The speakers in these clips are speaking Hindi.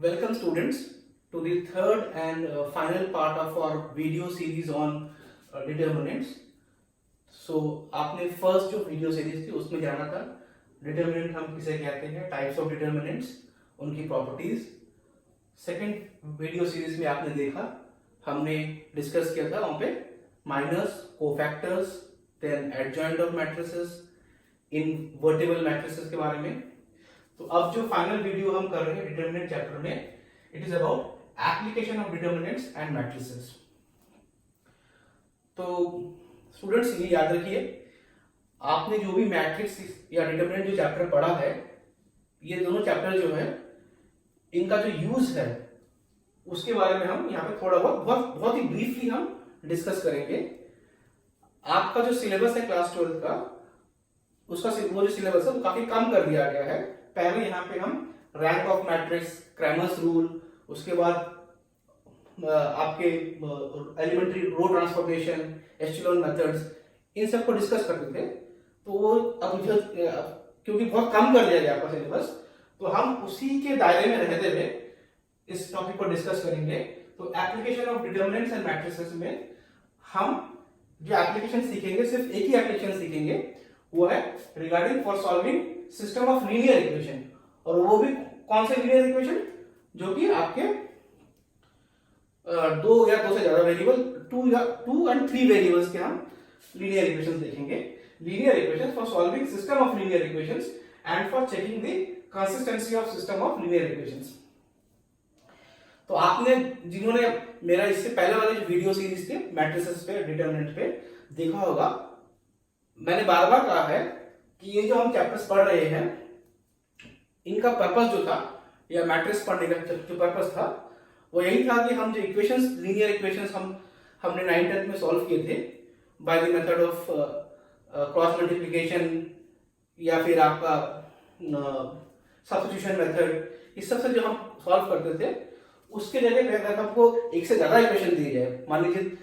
Welcome students to the third and final part of our video series on determinants. So आपने फर्स्ट जो वीडियो सीरीज थी उसमें जाना था डिटर्मिनेंट हम किसे कहते हैं, टाइप्स ऑफ डिटर्मिनेंट्स, उनकी प्रॉपर्टीज। सेकंड वीडियो सीरीज में आपने देखा, हमने डिस्कस किया था वहां पे minors, cofactors, then adjoint of matrices, invertible matrices के बारे में। तो अब जो फाइनल वीडियो हम कर रहे हैं डिटर्मिनेंट चैप्टर में, it is about application of determinants and matrices. तो स्टूडेंट्स ये याद रखिए, आपने जो भी मैट्रिक्स या डिटर्मिनेंट जो चैप्टर पढ़ा है, ये दोनों चैप्टर जो है इनका जो यूज है उसके बारे में हम यहाँ पे थोड़ा बहुत ही ब्रीफली हम डिस्कस करेंगे। आपका जो सिलेबस है क्लास 12 का, उसका वो जो सिलेबस है वो काफी कम कर दिया गया है। पहले यहाँ पे हम rank of matrix, Cramer's rule, उसके बाद आपके एलिमेंट्री रो ट्रांसफॉर्मेशन, एचेलॉन मेथड्स, इन सब को डिस्कस करते थे। तो वो अब क्योंकि बहुत कम कर दिया गया आपका सिलेबस, तो हम उसी के दायरे में रहते हुए इस टॉपिक को डिस्कस करेंगे। तो application of determinants and matrices में हम जो एप्लीकेशन सीखेंगे, सिर्फ एक ही एप्लीकेशन सीखेंगे, वो है regarding for solving system of linear equation. और वो भी कौन से लीनियर इक्वेशन, जो कि आपके दो या दो से ज्यादा variable, two and three variables के हम लीनियर इक्वेशंस देखेंगे। Linear equations for solving system of linear equations and for checking the consistency of system of linear equations. तो आपने जिन्होंने मेरा इससे पहले वाले जो वीडियो सीरीज थे मैट्रिसेस पे, डिटर्मिनेंट पे देखा होगा, मैंने बार बार कहा है कि ये जो हम चैप्टर्स पढ़ रहे हैं, इनका पर्पस जो था, या मैट्रिक्स पढ़ने का जो पर्पस था, वो यही था कि हम जो इक्वेशंस, लीनियर इक्वेशंस हमने 9th में सॉल्व किए थे by the method of cross multiplication या फिर आपका सब्स्टिट्यूशन मेथड, इस सब से जो हम सॉल्व करते थे, उसके जगह अगर हमको एक से ज्यादा इक्वेशन दिए जाए, मान लीजिए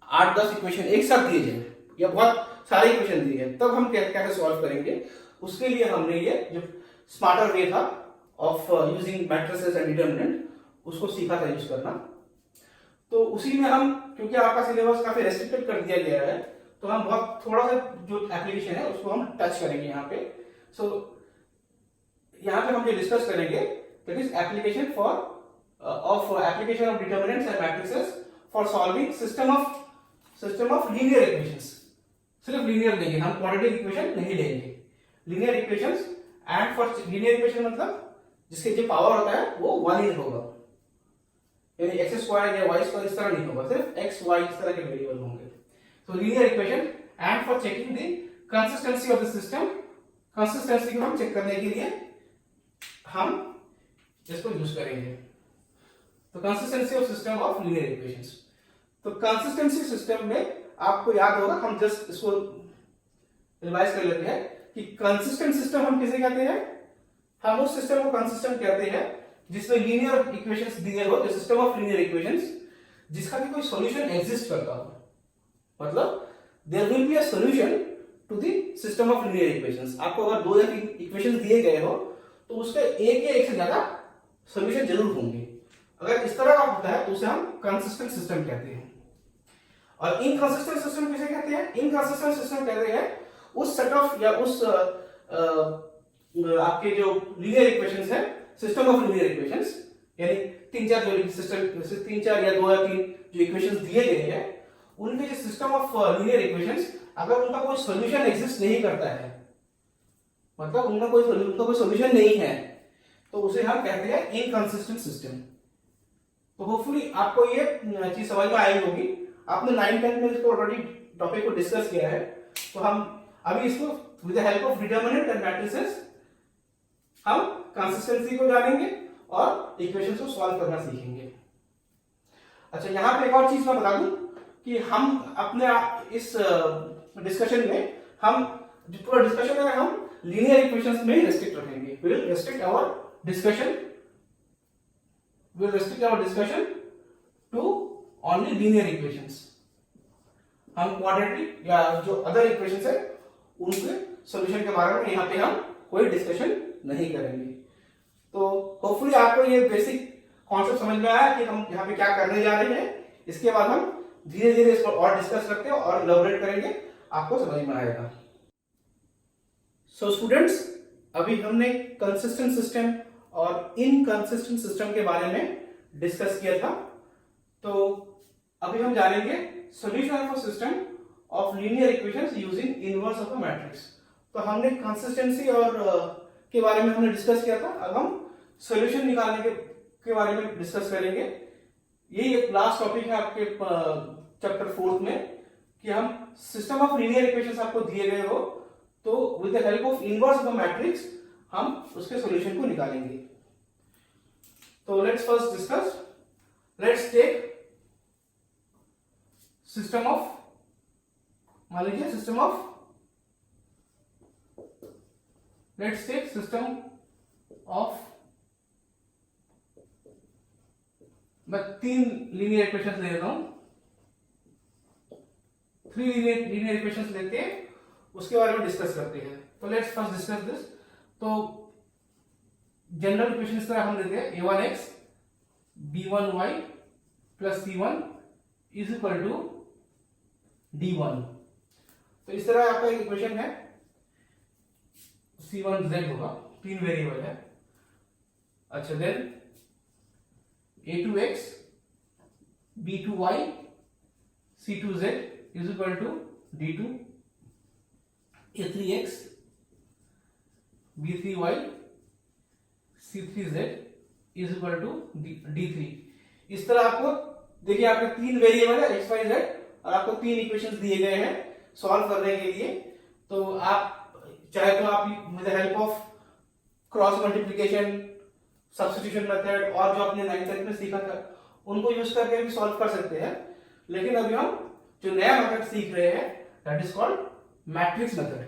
8-10 इक्वेशन एक साथ दिए जाए या बहुत सारे इक्वेशन दिए हैं, तब हम कैसे सॉल्व करेंगे। उसके लिए हमने ये जो स्मार्टर वे था of using matrices and determinant, उसको सीखा था यूज करना। तो उसी में हम, क्योंकि आपका सिलेबस काफी रेस्ट्रिक्टेड कर दिया गया है, तो हम बहुत थोड़ा सा जो एप्लीकेशन है उसको हम टच करेंगे यहाँ पे। सो यहाँ पे हम जो डिस्कस करेंगे, that is application for application of determinants and matrices for solving system of linear equations. सिर्फ लीनियर लेंगे हम, क्वाड्रेटिक इक्वेशन नहीं लेंगे, linear equations. And for linear equation मतलब जिसके जो पावर होता है वो 1 ही होगा, यानी एक्स स्क्वायर या वाई स्क्वायर इस तरह नहीं होगा, सिर्फ एक्स वाई इस तरह के वेरिएबल होंगे। तो linear equation and for checking the consistency of the system, consistency को हम चेक करने के लिए हम इसको यूज करेंगे। तो consistency of system of linear equations. तो कंसिस्टेंसी सिस्टम में आपको याद होगा, हम जस्ट इसको रिवाइज कर लेते हैं कि कंसिस्टेंट सिस्टम हम किसे कहते हैं। हम उस सिस्टम को कंसिस्टेंट कहते हैं जिसमें लीनियर इक्वेशंस दिए हो, the system of linear equations, जिसका भी कोई सॉल्यूशन एग्जिस्ट करता हो। मतलब there will be a solution to the system of linear equations. आपको अगर 2 या 3 इक्वेशंस दिए गए हो, तो उसके एक या एक से ज्यादा सॉल्यूशन जरूर होंगे। अगर इस तरह का होता है तो उसे हम कंसिस्टेंट सिस्टम कहते हैं। और इनकंसिस्टेंट सिस्टम किसे कहते हैं? इनकंसिस्टेंट सिस्टम कहते हैं उस सेट ऑफ या उस आपके जो लीनियर इक्वेशंस है, सिस्टम ऑफ लीनियर इक्वेशंस, यानी 3-4 जो सिस्टम, 3-4 या 2 या 3 जो इक्वेशंस दिए गए हैं, उनके जो सिस्टम ऑफ लीनियर इक्वेशंस, अगर उनका कोई सॉल्यूशन एग्जिस्ट नहीं करता है, मतलब उनका कोई सॉल्यूशन नहीं है, तो उसे हम कहते हैं इनकंसिस्टेंट सिस्टम। तो होपफुली आपको ये चीज समझ में आई होगी। आपने 9th में इसको ऑलरेडी टॉपिक को डिस्कस किया है। तो हम अभी इसको with the help of determinant and matrices हम कंसिस्टेंसी को जानेंगे और इक्वेशंस को सॉल्व करना सीखेंगे। अच्छा, यहाँ पे एक और चीज मैं बता दूं कि हम अपने इस डिस्कशन में, हम जो पूरा डिस्कशन है हम लीनियर इक्वेशंस में ही रेस्ट्रिक्ट रखेंगे। We will restrict our discussion to only linear equations. हम क्वाड्रेटिक या जो अदर इक्वेशंस है उनके सॉल्यूशन के बारे में यहाँ पे हम कोई डिस्कशन नहीं करेंगे। तो होपफुली आपको ये बेसिक कॉन्सेप्ट समझ में आया कि हम यहाँ पे क्या करने जा रहे हैं। इसके बाद हम धीरे धीरे इसको और डिस्कस करते हैं और इलैबोरेट करेंगे, आपको समझ में आएगा। सो स्टूडेंट्स, अभी हमने कंसिस्टेंट सिस्टम और इनकंसिस्टेंट सिस्टम के बारे में डिस्कस किया था। तो अभी हम जानेंगे solution of a system of linear equations using inverse of a matrix. तो हमने कंसिस्टेंसी और के बारे में हमने डिस्कस किया था। अब हम सॉल्यूशन निकालने के बारे में डिस्कस करेंगे। यही एक लास्ट टॉपिक है आपके चैप्टर 4 में कि हम सिस्टम ऑफ लीनियर इक्वेशंस आपको दिए गए हो तो with the help of inverse of a matrix हम उसके सॉल्यूशन को निकालेंगे। तो let's first discuss, let's tech system of, मान लीजिए system of, let's tech system of, मैं 3 लीनियर इक्वेशंस ले रहा हूं, 3 लीनियर इक्वेशंस लेते हैं, उसके बारे में डिस्कस करते हैं। तो लेट्स फर्स्ट डिस्कस दिस। तो जनरल इक्वेशन इस तरह हम लेते हैं a1x b1y plus c1 is equal to d1। तो इस तरह आपका एक इक्वेशन है, c1z होगा, 3 वेरिएबल है। अच्छा, then a2x b2y c2z is equal to d2, a3x b3y c3z is equal to d3। इस तरह आपको देखिए, आपके 3 वेरिएबल है x y z और आपको 3 इक्वेशंस दिए गए हैं सॉल्व करने के लिए। तो आप चाहे तो आप with the help of cross multiplication, substitution method और जो आपने 9th तक में सीखा था उनको यूज करके भी सॉल्व कर सकते हैं। लेकिन अभी हम जो नया मेथड सीख रहे हैं that is called matrix method.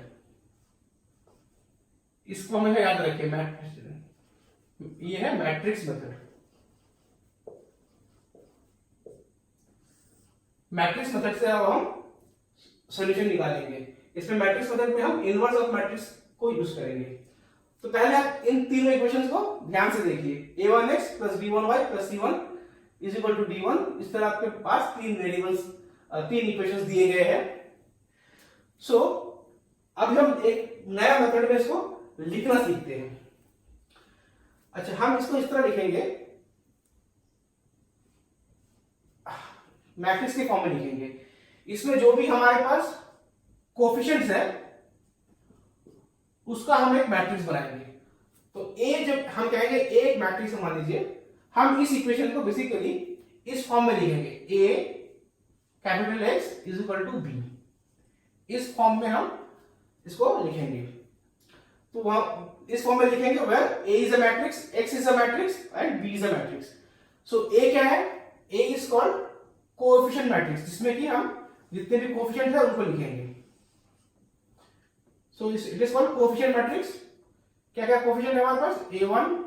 इसको हमेशा याद रखिए, ये है मैट्रिक्स मेथड। मैट्रिक्स मेथड से अब हम सॉल्यूशन निकालेंगे। इसमें मैट्रिक्स मेथड में हम इनवर्स ऑफ मैट्रिक्स को यूज करेंगे। तो पहले आप इन तीनों इक्वेशंस को ध्यान से देखिए, a1x plus b1y plus c1 is equal to d1। इस तरह आपके पास 3 वेरिएबल्स, 3 इक्वेशंस दिए गए हैं। सो अब हम एक नया मेथड में इसको लिखना सीखते हैं। अच्छा, हम इसको इस तरह लिखेंगे, मैट्रिक्स के फॉर्म में लिखेंगे। इसमें जो भी हमारे पास कोफिशिएंट्स है उसका हम एक मैट्रिक्स बनाएंगे। तो ए जब हम कहेंगे एक मैट्रिक्स, मान लीजिए हम इस इक्वेशन को बेसिकली इस फॉर्म में लिखेंगे, a capital x is equal to B. इस फॉर्म में हम इसको लिखेंगे। तो वहां इस फॉर्म में लिखेंगे where a is a matrix, x is a matrix and b is a matrix. So a क्या है? A is called coefficient matrix, जिसमें कि हम जितने भी कोएफिशिएंट है उनको लिखेंगे। So it is called coefficient matrix. क्या क्या कोएफिशिएंट है हमारे पास? a1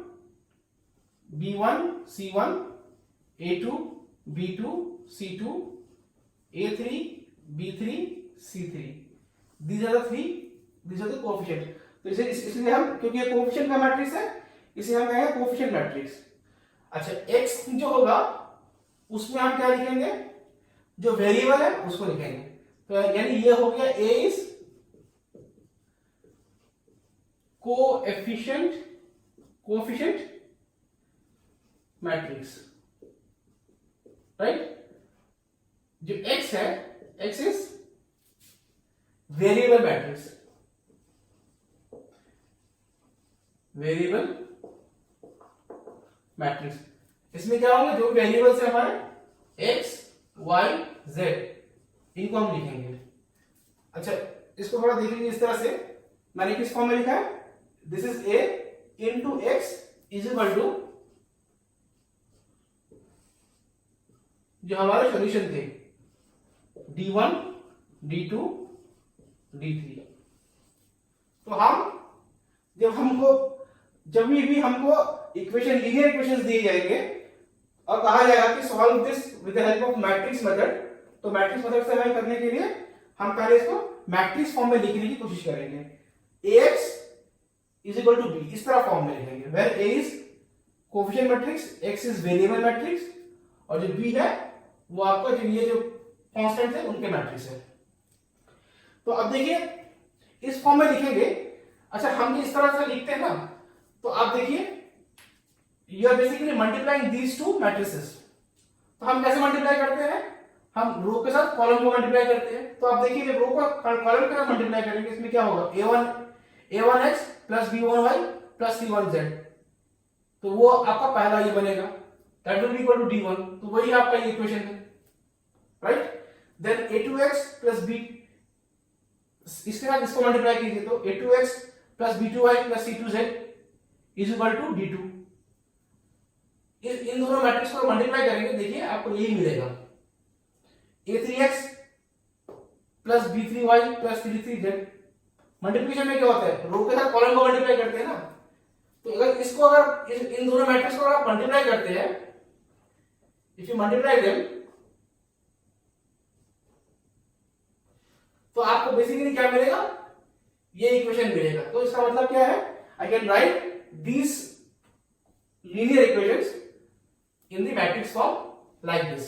b1 c1 a2 b2 c2 a3 b3 c3। these are the coefficient. तो इसलिए हम, क्योंकि ये कोएफिशिएंट का मैट्रिक्स है, इसे हम कहेंगे कोएफिशिएंट मैट्रिक्स। अच्छा, x जो होगा उसमें हम क्या लिखेंगे? जो वेरिएबल है उसको लिखेंगे। तो यानी ये हो गया a is coefficient matrix, right. जो x है, x is variable matrix, variable matrix. इसमें क्या होंगे? जो वेरिएबल्स है हमारे x y z, इनको हम लिखेंगे। अच्छा, इसको थोड़ा देख लीजिए इस तरह से। मैंने किस फॉर्म में लिखा है? This is a into x is equal to जो हमारे सॉल्यूशन थे d1 d2 d3। तो हम जब भी हमको इक्वेशन, लीनियर इक्वेशंस दिए जाएंगे और कहा जाएगा कि solve this with the help of matrix method, तो मैट्रिक्स मेथड से हमें करने के लिए हम पहले इसको मैट्रिक्स फॉर्म में लिखने की कोशिश करेंगे। ax is equal to B, इस तरह फॉर्म में लिखेंगे, where a is coefficient matrix, x is variable matrix, और जो b है वो आपका जो ये जो कांस्टेंट है उनके मैट्रिक्स है। तो अब देखिए इस फॉर्म में लिखेंगे। अच्छा, हम इस तरह से लिखते हैं ना, तो आप देखिए you are basically multiplying these two matrices. तो हम कैसे मल्टीप्लाई करते हैं, हम रो के साथ कॉलम को मल्टीप्लाई करते हैं। तो आप देखिए जब रो को कॉलम के साथ मल्टीप्लाई करेंगे, इसमें क्या होगा, a1x plus b1y plus c1z, तो वो आपका पहला ये बनेगा, that will be equal to d1। तो वही आपका ये इक्वेशन है, right. Then a2x plus b, इसके साथ इसको मल्टीप्लाई कीजिए, तो a2x plus b2y plus c2z is equal to d2। इन दोनों मैट्रिक्स को मल्टीप्लाई करेंगे, देखिए आपको यही मिलेगा, a3x plus b3y plus c3z। Multiplication में क्या होता है, रो के साथ कॉलम को मल्टीप्लाई करते हैं ना। तो अगर इसको अगर इन दोनों मैट्रिक्स को आप मल्टीप्लाई करते हैं, इफ यू मल्टीप्लाई देम, तो आपको बेसिकली क्या मिलेगा, ये इक्वेशन मिलेगा। तो इसका मतलब क्या है, I can write these linear equations in the matrix form like this.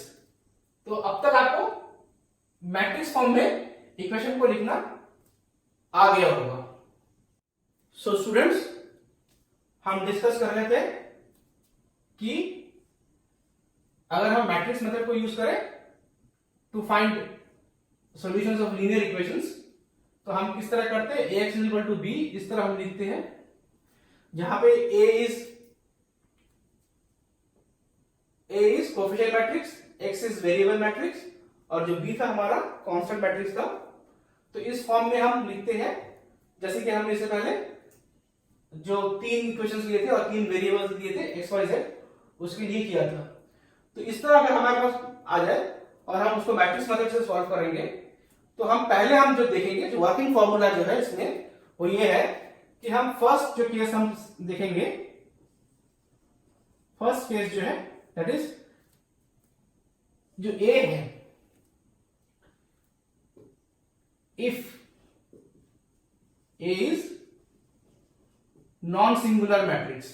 तो अब तक आपको मैट्रिक्स फॉर्म में इक्वेशन को लिखना आ गया होगा। सो स्टूडेंट्स, हम डिस्कस कर रहे थे कि अगर हम मैट्रिक्स मेथड को यूज करें to find solutions of linear equations, तो हम किस तरह करते हैं, ax is equal to b, इस तरह हम लिखते हैं, जहां पे a is coefficient matrix, x is variable matrix, और जो b था हमारा कांस्टेंट मैट्रिक्स था। तो इस फॉर्म में हम लिखते हैं, जैसे कि हमने इससे पहले जो 3 इक्वेशंस लिए थे और 3 वेरिएबल्स दिए थे x y z, उसके लिए किया था। तो इस तरह अगर हमारे पास आ जाए और हम उसको मैट्रिक्स मेथड से सॉल्व करेंगे, तो हम पहले हम जो देखेंगे, जो वर्किंग फॉर्मूला जो है इसमें, वो ये है कि हम फर्स्ट जो केस हम देखेंगे, फर्स्ट केस जो है दैट इज जो a है, if a is non singular matrix,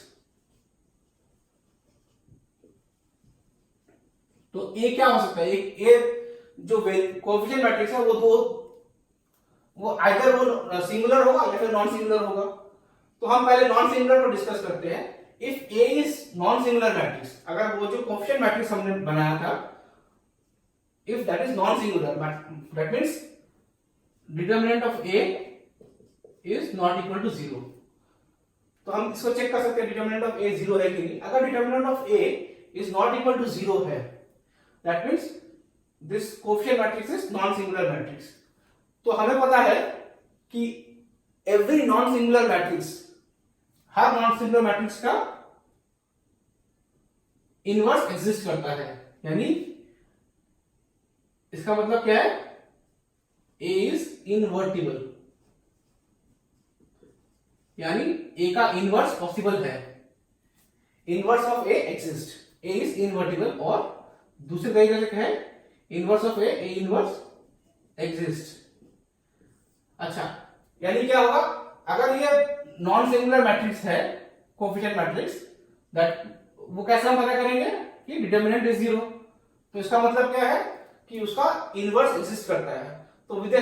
तो a क्या हो सकता है, एक a जो कोएफिशिएंट मैट्रिक्स है वो आइदर वो सिंगुलर होगा या फिर नॉन सिंगुलर होगा। तो हम पहले नॉन सिंगुलर को डिस्कस करते हैं। If a is non singular matrix, अगर वो जो कोएफिशिएंट मैट्रिक्स हमने बनाया था, if that is non singular, that means determinant of a is not equal to 0। तो हम इसको चेक कर सकते हैं डिटरमिनेंट ऑफ a 0 है कि नहीं। अगर determinant of a is not equal to 0 है, that means this coefficient matrix is non singular matrix. तो हमें पता है कि एवरी नॉन सिंगुलर मैट्रिक्स, हर नॉन सिंगुलर मैट्रिक्स का इनवर्स एग्जिस्ट करता है। यानी इसका मतलब क्या है, a इज इनवर्टिबल, यानी a का इनवर्स पॉसिबल है। Inverse of a exist, a is invertible, और दूसरे तरीके से कहें, inverse of a inverse exist. अच्छा, यानी क्या होगा, अगर ये नॉन सिंगुलर मैट्रिक्स है, कोएफिशिएंट मैट्रिक्स, दैट वो कैसे हम पता करेंगे कि डिटरमिनेंट इज 0। तो इसका मतलब क्या है कि उसका इनवर्स एग्जिस्ट करता है। तो विद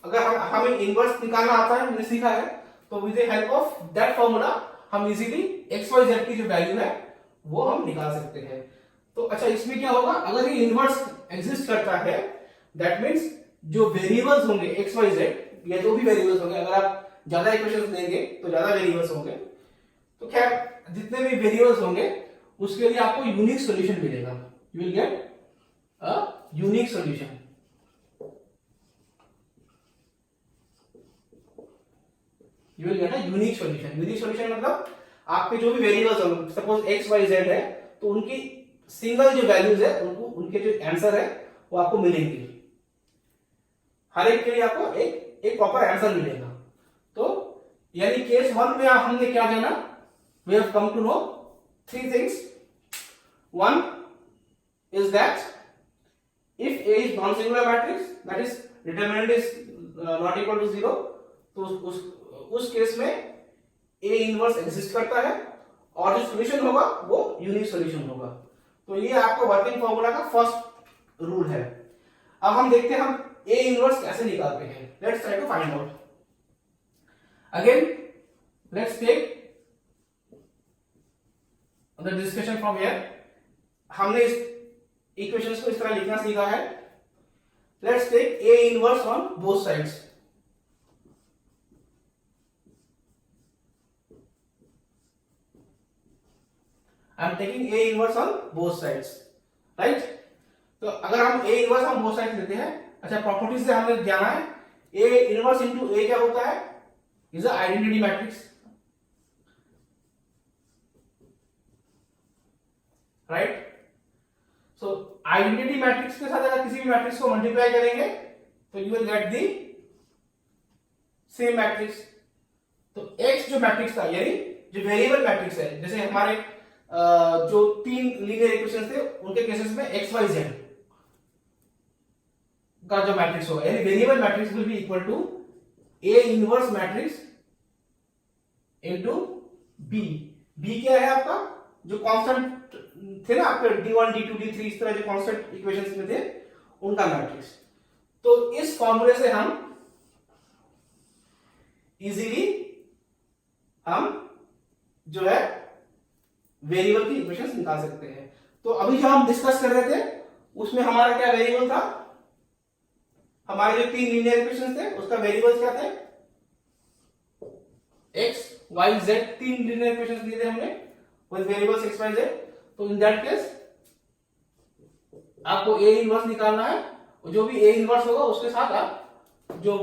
अगर हमें इनवर्स निकालना आता है, हमने सीखा है, तो with the help of that formula हम इजीली एक्स वाई जेड की जो वैल्यू है वो हम निकाल सकते हैं। तो अच्छा, इसमें क्या होगा, अगर ये इनवर्स एग्जिस्ट करता है, दैट मींस जो वेरिएबल्स होंगे एक्स वाई जेड, या जो भी वेरिएबल्स होंगे, अगर आप ज्यादा इक्वेशंस लेंगे तो ज्यादा वेरिएबल्स होंगे, तो खैर जितने भी वेरिएबल्स होंगे उसके लिए आपको यूनिक सॉल्यूशन मिलेगा। You will get a unique solution. You will get a unique solution. Unique solution मतलब आपके जो भी वेरिएबल्स होंगे, सपोज एक्स वाई जेड है, तो उनकी सिंगल जो वैल्यूज है, उनके जो आंसर है वो आपको मिलेंगे। हर एक के लिए आपको एक प्रॉपर आंसर मिलेगा। तो यानी केस 1 में हमने क्या जाना, we have come to know 3 things. 1 is that if A is non-singular matrix, that is determinant is not equal to 0, तो उस केस में A इनवर्स एग्जिस्ट करता है, और जो सोल्यूशन होगा वो यूनिक सोल्यूशन होगा। तो ये आपका वर्किंग फॉर्मूला का फर्स्ट रूल है। अब हम देखते हैं हम ए इनवर्स कैसे निकालते हैं। Let's try to find out. Again let's take the discussion from here. हमने इस इक्वेशंस को इस तरह लिखना सीखा है। Let's take A inverse on both sides. I am taking A inverse on both sides, right. तो अगर हम A inverse on both sides लेते हैं, अच्छा प्रॉपर्टी से हमने जाना है ए इनवर्स इनटू ए क्या होता है, is a identity matrix, right. So identity matrix के साथ अगर किसी भी मैट्रिक्स को मल्टीप्लाई करेंगे तो you will get the same matrix. तो एक्स जो मैट्रिक्स था यानी जो वेरिएबल मैट्रिक्स है, जैसे हमारे जो 3 लीनियर इक्वेशंस थे उनके केसेस में एक्स वाई जेड का जो मैट्रिक्स होगा यानी variable matrix will be equal to A inverse matrix into B. B क्या है आपका, जो कांस्टेंट थे ना आपके d1 d2 d3 इस तरह जो कांस्टेंट इक्वेशंस में थे उनका मैट्रिक्स। तो इस फॉर्मूले से हम इजीली हम जो है वेरिएबल की इक्वेशंस निकाल सकते हैं। तो अभी जो हम डिस्कस कर रहे थे उसमें हमारा क्या वेरिएबल था, हमारे जो 3 लीनियर इक्वेशंस थे उसका वेरिएबल्स क्या थे, x y z। 3 linear equations दिए थे हमने with variables x y z। तो इन दैट केस आपको a इनवर्स निकालना है और जो भी a इनवर्स होगा उसके साथ आप जो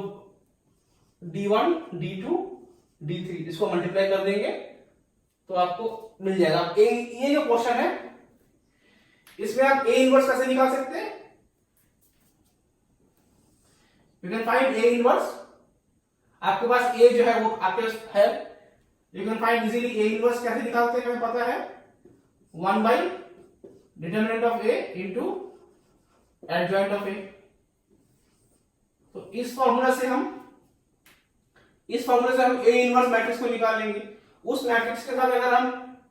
d1 d2 d3 इसको मल्टीप्लाई कर देंगे तो आपको मिल जाएगा। ये जो क्वेश्चन है इसमें आप a इनवर्स कैसे निकाल सकते हैं, you can find a inverse. आपके पास a जो है वो आपके पास है, you can find easily a inverse कैसे निकालते हैं हमें पता है, 1 by determinant of a into adjoint of a। तो इस फॉर्मूला से हम a इनवर्स मैट्रिक्स को निकाल लेंगे। उस मैट्रिक्स के साथ अगर हम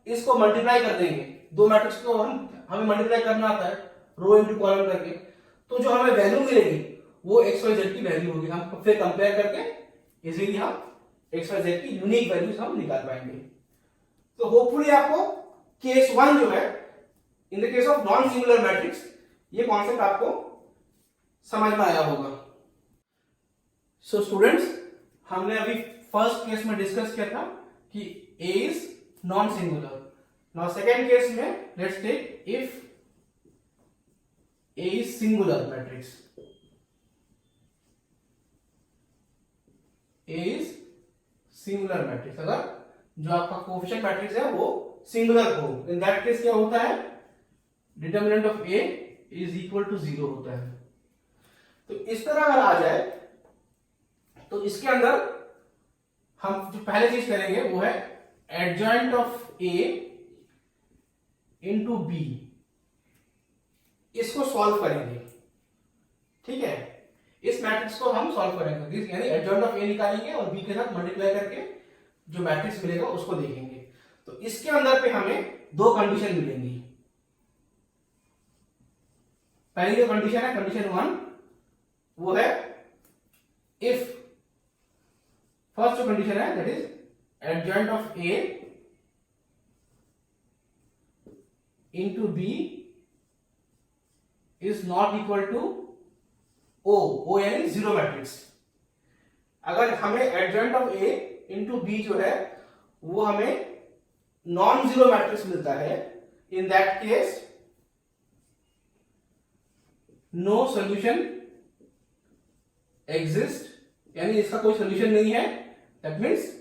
इसको मल्टीप्लाई कर देंगे, दो मैट्रिक्स को हमें मल्टीप्लाई करना आता है रो इनटू कॉलम करके, तो जो हमें वैल्यू मिलेगी वो एक्स वाई जेड की वैल्यू होगी। हम फिर कंपेयर करके इजीली हम एक्स वाई जेड की यूनिक वैल्यूज हम निकाल पाएंगे। तो होपफुली आपको केस 1 जो है in the case of non singular matrix ये कॉन्सेप्ट आपको समझ में आया होगा। सो स्टूडेंट्स, हमने अभी फर्स्ट केस में डिस्कस किया था कि A is non singular. Now second case में let's take if A is singular matrix, A is singular matrix. अगर जो आपका कोएफिशिएंट मैट्रिक्स है वो सिंगुलर हो, इन दैट केस क्या होता है, determinant of A is equal to 0 होता है। तो इस तरह अगर आ जाए तो इसके अंदर हम जो पहले चीज करेंगे वो है adjoint of A into B, इसको सॉल्व करेंगे। ठीक है, इस मैट्रिक्स को हम सॉल्व करेंगे यानी एडजॉइंट ऑफ A निकालेंगे और B के साथ मल्टीप्लाई करके जो मैट्रिक्स मिलेगा उसको देखेंगे। तो इसके अंदर पे हमें दो कंडीशन मिलेंगी। पहली जो कंडीशन है कंडीशन 1 वो है इफ, फर्स्ट जो कंडीशन है that is adjoint of A into B is not equal to O यानी जीरो मैट्रिक्स। अगर हमें adjoint of A into B जो है वो हमें नॉन जीरो मैट्रिक्स मिलता है, in that case no solution exist, यानी इसका कोई सॉल्यूशन नहीं है। दैट मीन्स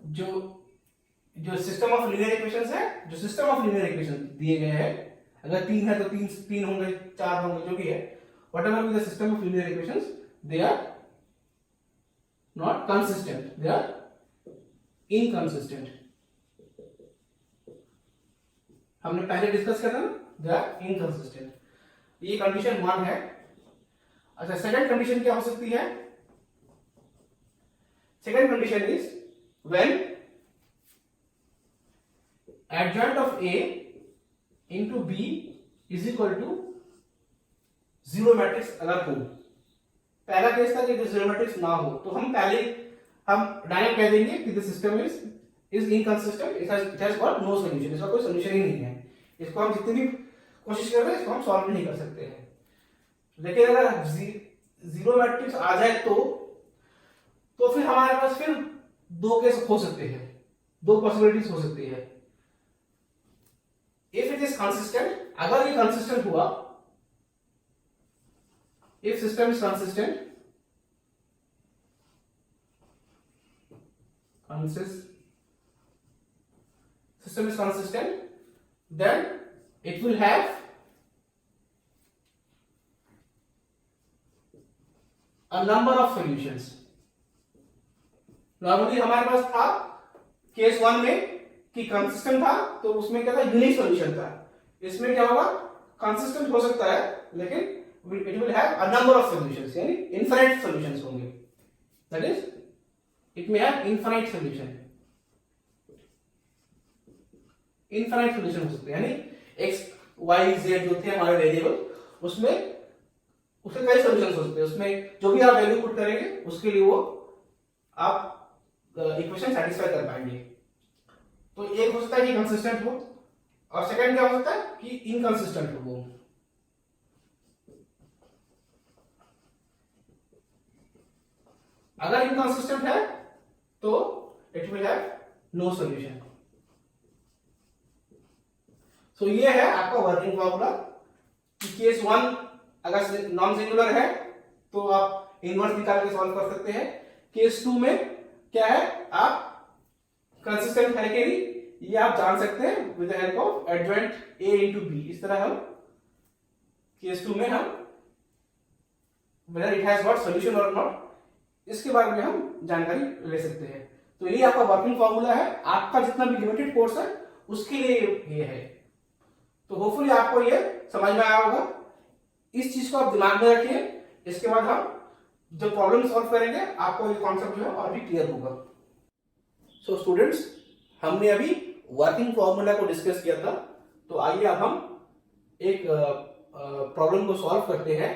जो सिस्टम ऑफ लीनियर इक्वेशंस है, जो सिस्टम ऑफ लीनियर इक्वेशन दिए गए हैं, अगर 3 है तो 3 होंगे, 4 होंगे, जो भी है, whatever be the system of linear equations, they are not consistent, they are inconsistent। हमने पहले डिस्कस किया था ना, they are inconsistent। ये कंडीशन 1 है। अच्छा, सेकंड कंडीशन क्या हो सकती है, second condition is when adjoint of A into B is equal to zero matrix अगर हो। पहला केस था कि जीरो मैट्रिक्स ना हो, तो हम डायरेक्ट कह देंगे कि the system is inconsistent, it has got no solution, इसका कोई सॉल्यूशन ही नहीं है। इसको हम जितनी भी कोशिश कर रहे हैं इसको हम सॉल्व नहीं कर सकते हैं। लेकिन अगर जीरो मैट्रिक्स आ जाए तो फिर हमारे पास फिर दो केस हो सकते हैं, दो पॉसिबिलिटीज हो सकती है। इफ इट इज कंसिस्टेंट, अगर ये कंसिस्टेंट हुआ, if system is consistent, system is consistent, then it will have a number of solutions. Normally हमारे पास था केस वन में कि कंसिस्टेंट था, तो उसमें क्या था, यूनिक सॉल्यूशन था। इसमें क्या होगा, कंसिस्टेंट हो सकता है लेकिन it will have a number of solutions, यानी इनफिनिट सॉल्यूशंस होंगे। That is it may have infinite solution, infinite solution हो सकते हैं, यानी एक्स वाई जेड जो थे हमारे वेरिएबल, उसमें उसके कई सॉल्यूशंस हो सकते हैं। उसमें जो भी आप वैल्यू पुट करेंगे उसके लिए वो आप इक्वेशन सेटिस्फाई कर पाएंगे। तो एक हो सकता है कि कंसिस्टेंट हो, और सेकंड क्या हो सकता है कि इनकंसिस्टेंट हो वो। अगर इनकंसिस्टेंट है तो it will have no solution. So ये है आपका वर्किंग फॉर्मूला कि केस वन अगर नॉन सिंगुलर है तो आप इनवर्स निकाल के सॉल्व कर सकते हैं। केस टू में क्या है, आप कंसिस्टेंट है कि नहीं ये आप जान सकते हैं with the help of adjoint A into B. इस तरह हम केस टू में हम whether it has got solution और नॉट, इसके बारे में हम जानकारी ले सकते हैं। तो ये आपका वर्किंग फॉर्मूला है, आपका जितना भी लिमिटेड कोर्स है उसके लिए ये है। तो होपफुली आपको ये समझ में आया होगा। इस चीज को आप दिमाग में रखिए, इसके बाद हम जब प्रॉब्लम सॉल्व करेंगे आपको ये कॉन्सेप्ट जो है और भी क्लियर होगा। सो स्टूडेंट्स, हमने अभी वर्किंग फॉर्मूला को डिस्कस किया था, तो आइए अब हम एक प्रॉब्लम को सॉल्व करते हैं।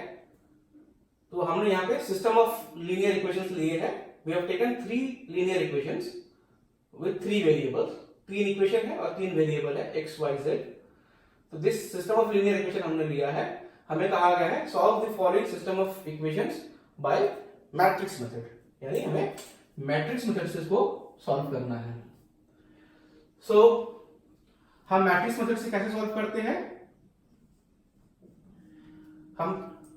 तो हमने यहाँ पे सिस्टम ऑफ लीनियर इक्वेशंस लिए हैं। We have taken 3 linear equations with 3 variables. 3 equation है और 3 वेरिएबल है x y z। तो this system of linear equation हमने लिया है। हमें कहा गया है solve the following system of equations by matrix method, यानी हमें मैट्रिक्स मेथड से इसको सॉल्व करना है। सो हम मैट्रिक्स मेथड से कैसे सॉल्व करते हैं, हम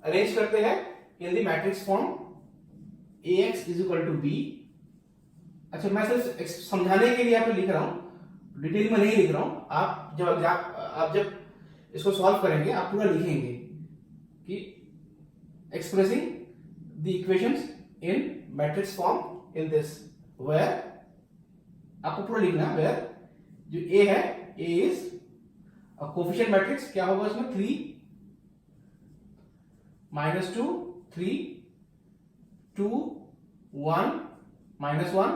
अरेंज करते हैं in the matrix form ax is equal to b। अच्छा, मैं सिर्फ समझाने के लिए यहाँ पे लिख रहा हूं, डिटेल में नहीं लिख रहा हूं। आप जब इसको सॉल्व करेंगे आप पूरा लिखेंगे कि expressing the equations in matrix form in this, where आपको पूरा लिखना है। वेयर जो a है, a is a coefficient matrix, क्या होगा इसमें 3 -2 3 2 1 -1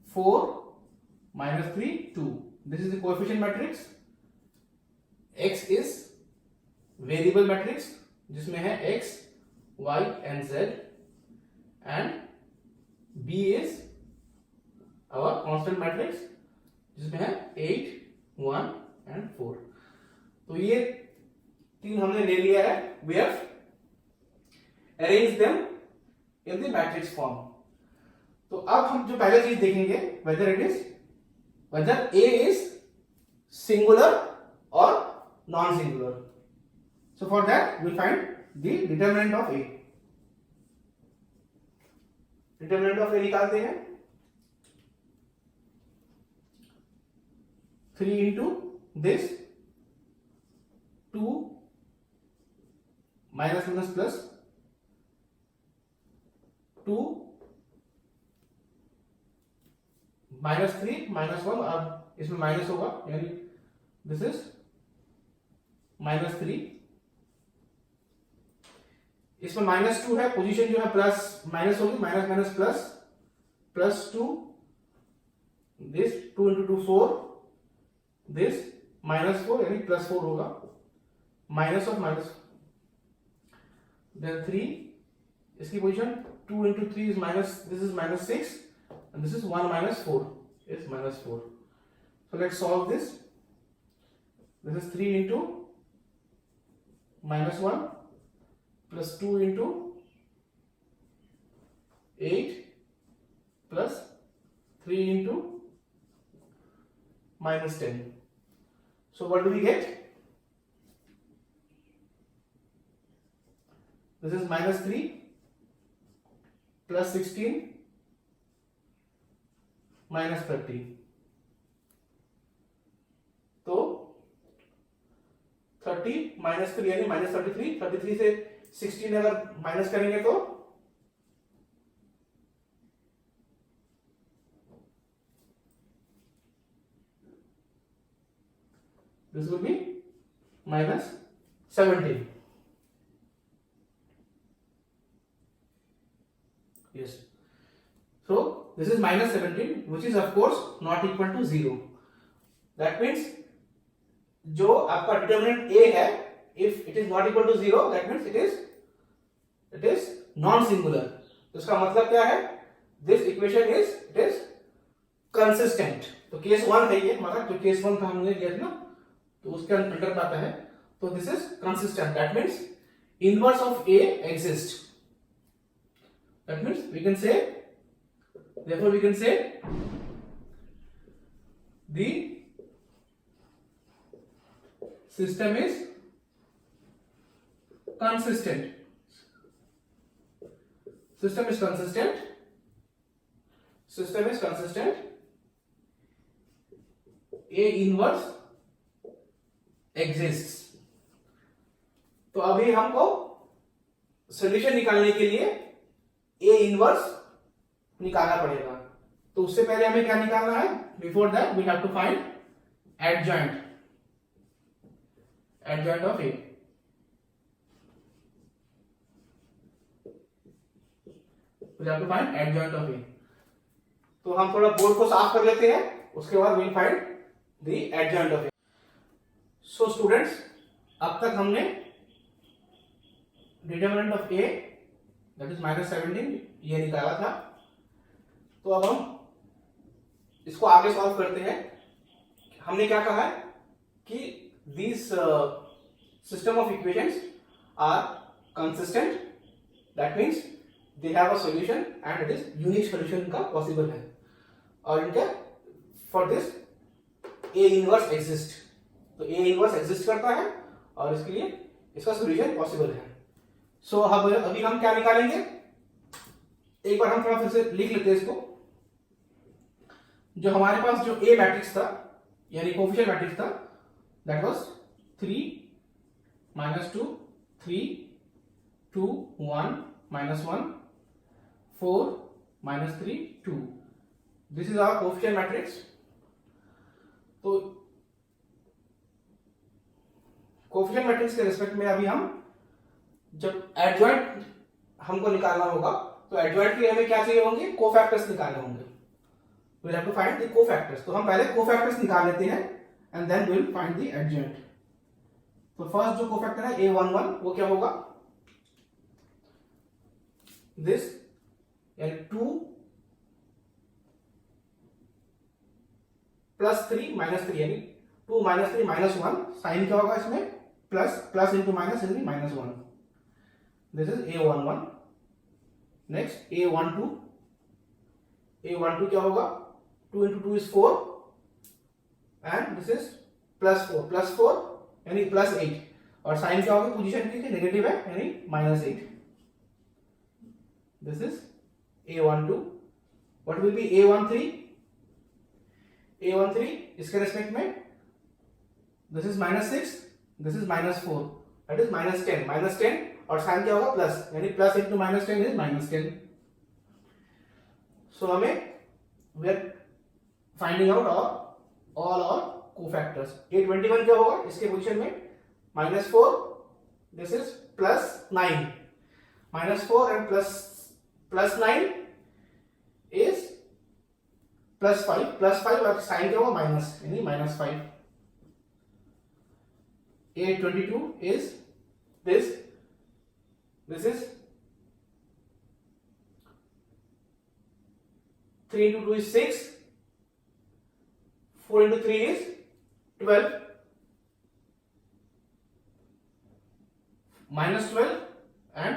4 -3 2। This is the coefficient matrix. X is variable matrix जिसमें है x, y and z, and B is our constant matrix जिसमें है 8 1 and 4। तो ये 3 हमने ले लिया है। We have arranged them in the matrix form। तो अब हम जो पहले चीज देखेंगे whether A is singular or non-singular। So for that we find the determinant of A। determinant of A निकालते हैं। 3 into this 2 minus plus 2 -3 -1, अब इसमें माइनस होगा, यानी दिस इज -3। इसमें -2 है, पोजीशन जो है प्लस माइनस होगी, minus plus +2, this 2 into 2 4 this -4 यानी +4 होगा, माइनस ऑफ माइनस, देन 3, इसकी position 2 into 3 is minus, this is -6 and this is 1 minus 4 is -4. So let's solve this. This is 3 into -1 plus 2 into 8 plus 3 into -10. So what do we get? This is -3 plus 16 -30. तो 30 -3 यानी -33, 33 से 16 अगर माइनस करेंगे तो this will be -17. Yes. So this is -17, which is of course not equal to 0. That means जो आपका डिटर्मिनेंट a है, if it is not equal to 0, that means it is non singular. तो इसका मतलब क्या है? This equation is consistent. तो केस 1 है ये, मतलब जो केस 1 था हमने लिया था ना, तो उसके अंडर आता है. तो this is consistent. That means inverse of a exists. That means we can say, therefore we can say the system is consistent. System is consistent. System is consistent. A inverse exists. तो अभी हमको सॉल्यूशन निकालने के लिए A इनवर्स निकालना पड़ेगा. तो उससे पहले हमें क्या निकालना है? Before that we have to find adjoint of A. We have to find adjoint of A. तो हम थोड़ा बोर्ड को साफ कर लेते हैं, उसके बाद we find the adjoint of A. So students, अब तक हमने determinant of A that is -17 ये निकाला था. तो अब हम इसको आगे सॉल्व करते हैं. हमने क्या कहा है कि these system of equations are consistent. That means they have a solution and it is unique solution का possible है. और इनके for this A inverse exist. तो A inverse exist करता है और इसके लिए इसका solution possible है. सो अभी हम क्या निकालेंगे? एक बार हम थोड़ा फिर से लिख लेते हैं इसको. जो हमारे पास जो A मैट्रिक्स था यानी कोफिशिएंट मैट्रिक्स था, that was 3 -2 3 2 1 -1 4 -3 2. This is our coefficient matrix. तो कोफिशिएंट मैट्रिक्स के रिस्पेक्ट में अभी हम जब एडजॉइंट हमको निकालना होगा, तो एडजॉइंट के लिए हमें क्या चाहिए होंगे? कोफैक्टर्स निकालने होंगे. we'll have to find the cofactors. तो हम पहले कोफैक्टर्स निकाल लेते हैं and then we'll find the adjoint. तो फर्स्ट जो कोफैक्टर है A11 वो क्या होगा? this यानी 2 प्लस 3 -3 यानी 2 -3 -1. साइन क्या होगा इसमें? प्लस इंटू माइनस यानी -1. This is A11. Next A12. A12 क्या होगा? 2 into 2 is 4 and this is plus 4 यानी +8. और साइन क्या होगा? पोजीशन की नेगेटिव है यानी -8. This is A12. What will be A13? A13 इसके रेस्पेक्ट में this is -6, this is -4, that is -10 और साइन क्या होगा? प्लस यानी प्लस इंटू -10 इज -10. सो हमें we are finding out all our cofactors. A21 क्या होगा इसके पोजीशन में? -4, this is +9. -4 and +9 is +5 और साइन क्या होगा? माइनस यानी -5. A22 is this. This is 3 into 2 is 6. 4 into 3 is 12. Minus 12 and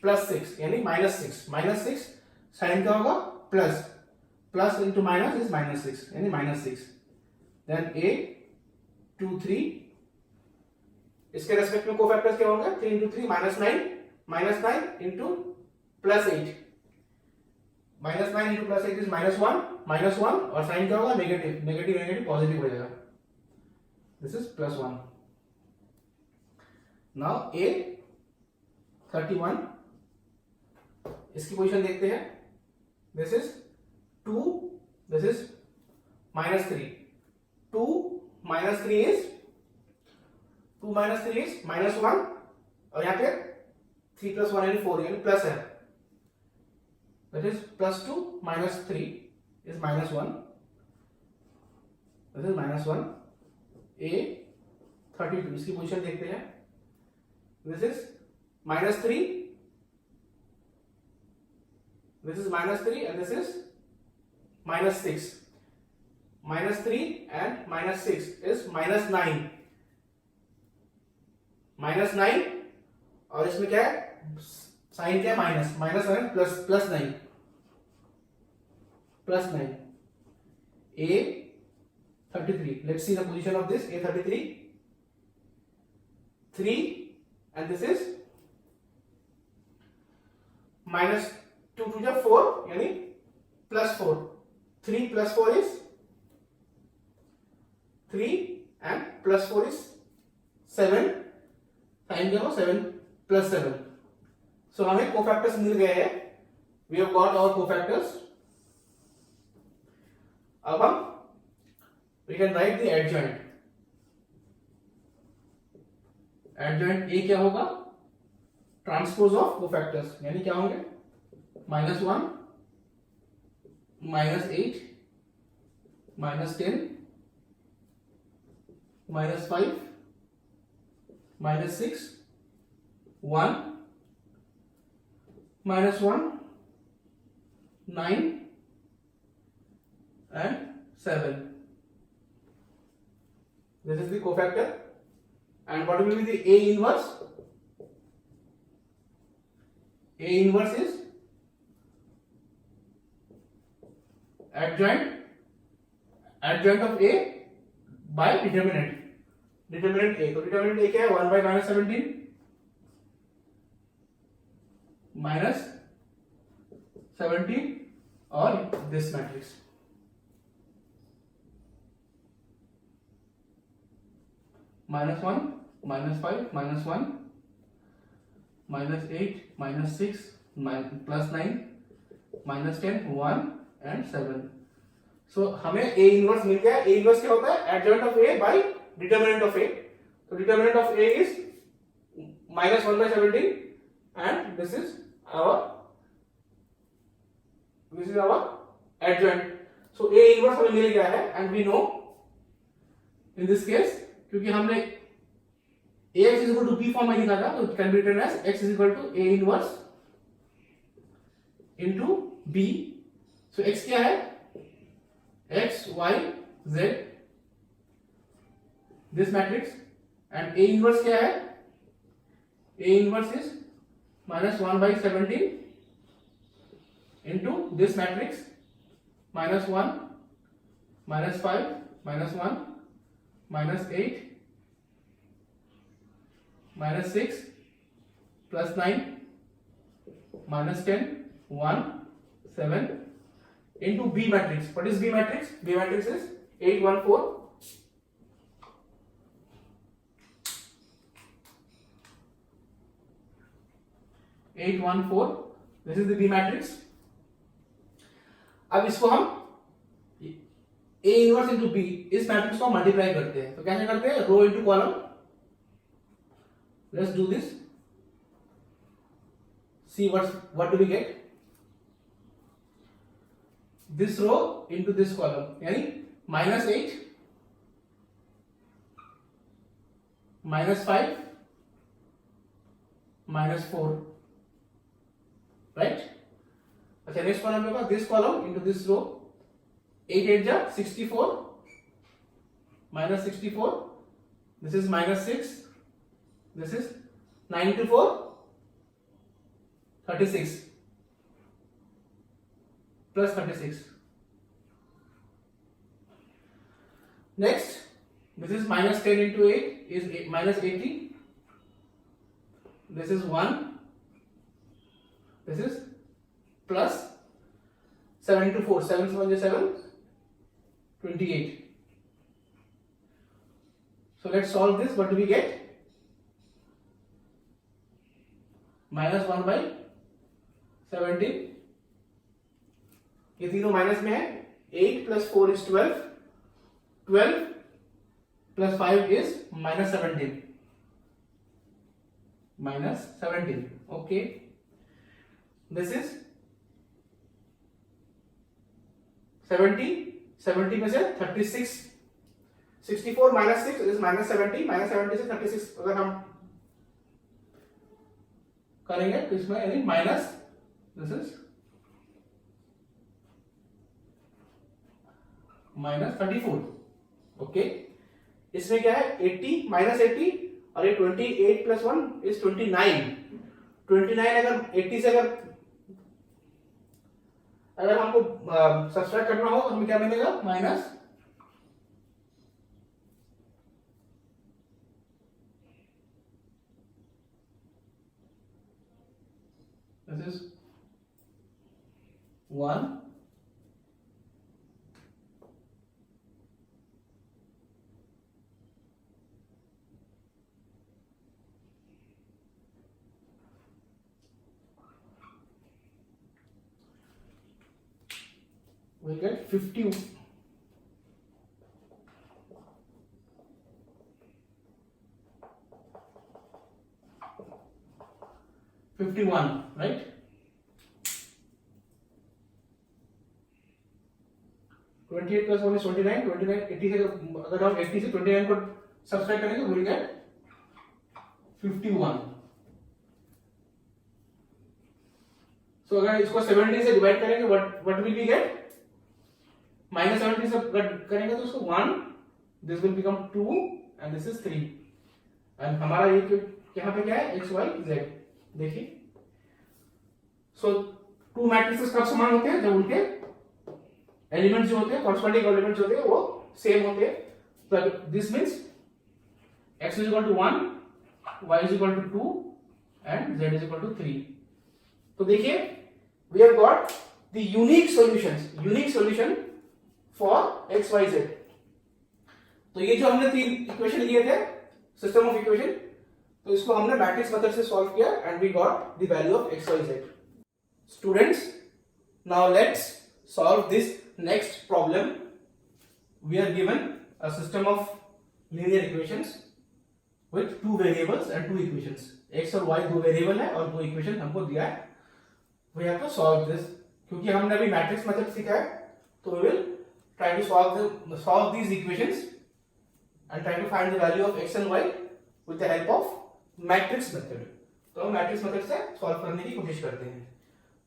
plus 6 यानी माइनस 6. माइनस 6 साइन क्या होगा? Plus. Plus into minus is minus 6 यानी माइनस 6. देन A23 इसके रेस्पेक्ट में कोफैक्टर्स क्या होंगे? 3 into 3 minus 9 into plus 8. Minus 9 into plus 8 is minus 1 और साइन क्या होगा? नेगेटिव. नेगेटिव पॉजिटिव हो जाएगा. This is plus 1. Now A31 इसकी पोजीशन देखते हैं. This is 2, this is minus 3. 2 minus 3 is minus 1 और यहाँ पे 3 प्लस 1 यानी 4 यानी प्लस है. That is plus 2 minus 3 is minus 1. This is minus 1. A32 इसकी पोजीशन देखते हैं. This is minus 3. This is minus 3 and this is minus 6. Minus 3 and minus 6 is minus 9. Minus 9 और इसमें क्या है? साइन क्या है? Minus. Minus 9 plus 9. Plus 9. A33. Let's see the position of this A33. 3 and this is minus 2 to the 4 यानी plus 4. 3 plus 4 is 3 and plus 4 is 7. Sign क्या हो? 7 plus 7. So हमें कोफैक्टर्स मिल गए हैं. We have got our cofactors. अब हम we can write the adjoint. Adjoint A क्या होगा? ट्रांसपोज ऑफ कोफैक्टर्स यानी क्या होंगे? Minus 1 minus 8 minus 10 minus 5 minus 6 1 minus 1 9 and 7. This is the cofactor. And what will be the A inverse? A inverse is adjoint of A by determinant. Determinant A. तो determinant A क्या है? 1 by minus 17 minus 17 और this matrix. minus 1 minus 5 minus 1 minus 8 minus 6 plus 9 minus 10 1 and 7. So हमें A inverse मिल गया. A inverse क्या होता है? Adjoint of A by determinant of A. तो determinant of A is minus 1 by 17 and this is our adjoint. So A inverse हमें मिल गया है and we know in this case क्योंकि हमने Ax is equal to B form में लिखा था तो it can be written as x is equal to A inverse into B. So x क्या है? x y z this matrix and A inverse क्या है? A inverse is minus 1 by 17 into this matrix minus 1 minus 5 minus 1 minus 8 minus 6 plus 9 minus 10 1 7 into B matrix. What is B matrix? B matrix is 8 1 4 8 1 4. This is the B matrix. अब इसको हम A इनवर्स इंटू B इस मैट्रिक्स को मल्टीप्लाई करते हैं. तो कैसे करते हैं? Row into column. Let's do this. See what do we get? This row into this column यानी minus 8 -5 -4, right? अच्छा, नेक्स्ट कॉलम में होगा दिस कॉलम इनटू दिस रो, 8 8 जा 64 -64, this is -6, this is 9 to 4 36 plus 36. Next, this is -10 into 8 is -80. This is 1. This is plus 7 into 4. 7 7 is 7. 28. So let's solve this. What do we get? -1 by 17. ये तीनों माइनस में है. 8 plus 4 is 12. 12 plus 5 is -17. -17. Okay. This is 70. 70 में से 36. 64 minus 6 is -70. -70 से 36 अगर हम करेंगे तो इसमें यानी माइनस, दिस इज -34. ओके, इसमें क्या है 80 -80 और ये 28 plus 1 is 29. 29 अगर 80 से अगर हमको सब्सट्रैक्ट करना हो तो हमें क्या मिलेगा? Minus this is 1 we get 50. 51, right? (28 plus 1 is 29. 29 80 से अगर हम 80 से 29 को सब्सट्रैक्ट करेंगे तो we get 51. So अगर इसको 70 से डिवाइड करेंगे what will we get? -70 से करेंगे तो उसको 1, this will become 2 and this is 3. and हमारा ये यहाँ पे क्या है? x y z. देखिए, सो टू मैट्रिसेस कब समान होते हैं? जब उनके एलिमेंट्स जो होते हैं, कॉरस्पॉन्डिंग एलिमेंट्स होते हैं, वो सेम होते हैं. तो this means x is equal to 1, y is equal to 2 and z is equal to 3. तो देखिए, we have got the unique solution for x y z. तो ये जो हमने तीन इक्वेशन लिए थे, सिस्टम ऑफ इक्वेशन, तो इसको हमने मैट्रिक्स मेथड से सॉल्व किया and we got the value of x y z. Students, now let's solve this next problem. We are given a system of linear equations with two variables and two equations. x और y दो वेरिएबल है और दो इक्वेशन हमको दिया है. We have to solve this. क्योंकि हमने अभी मैट्रिक्स मेथड सीखा है, तो we will try to solve these equations and try to find the value of x and y with the help of matrix method. तो हम मैट्रिक्स मेथड से सॉल्व करने की कोशिश करते हैं.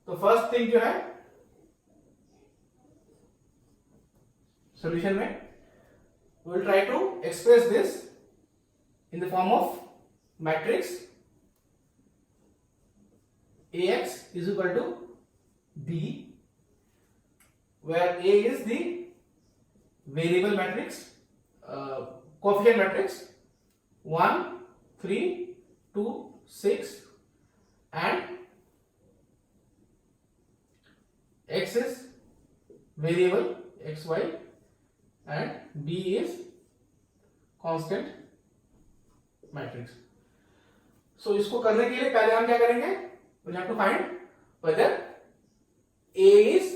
तो फर्स्ट थिंग जो है सॉल्यूशन में, we will try to express this in the form of matrix ax is equal to b, where a is the variable matrix, coefficient matrix 1 3 2 6, and x is variable xy and b is constant matrix. So इसको करने के लिए पहले हम क्या करेंगे? We have to find whether a is,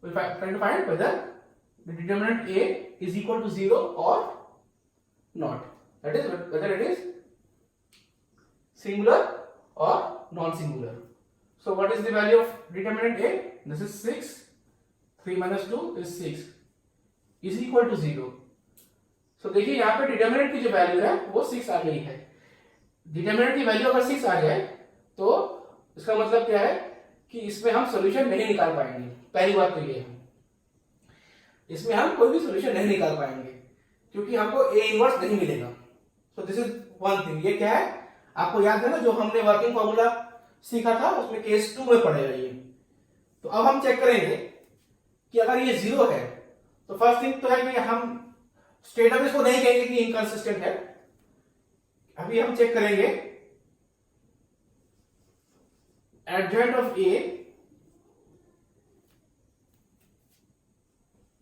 we try to find whether the determinant a is equal to 0 or not. That is whether it is singular or non-singular. So what is the value of determinant a? This is 6. 3 minus 2 is 6. Is equal to 0. तो देखिए यहाँ पे डिटर्मिनेंट की जो वैल्यू है वो 6 आ गई है। डिटर्मिनेंट की वैल्यू अगर 6 आ जाए तो इसका मतलब क्या है कि इसमें हम सोल्यूशन नहीं निकाल पाएंगे। पहली बात तो ये है, इसमें हम कोई भी सोल्यूशन नहीं निकाल पाएंगे क्योंकि हमको ए इनवर्स नहीं मिलेगा। सो दिस इज वन थिंग। ये क्या है, आपको याद है ना जो हमने वर्किंग फॉर्मूला सीखा था, उसमें केस 2 में पड़ेगा ये। तो अब हम चेक करेंगे कि अगर ये 0 है तो फर्स्ट थिंग तो है कि हम स्टेट ऑफ इसको नहीं कहेंगे कि इनकंसिस्टेंट है। अभी हम चेक करेंगे adjoint of A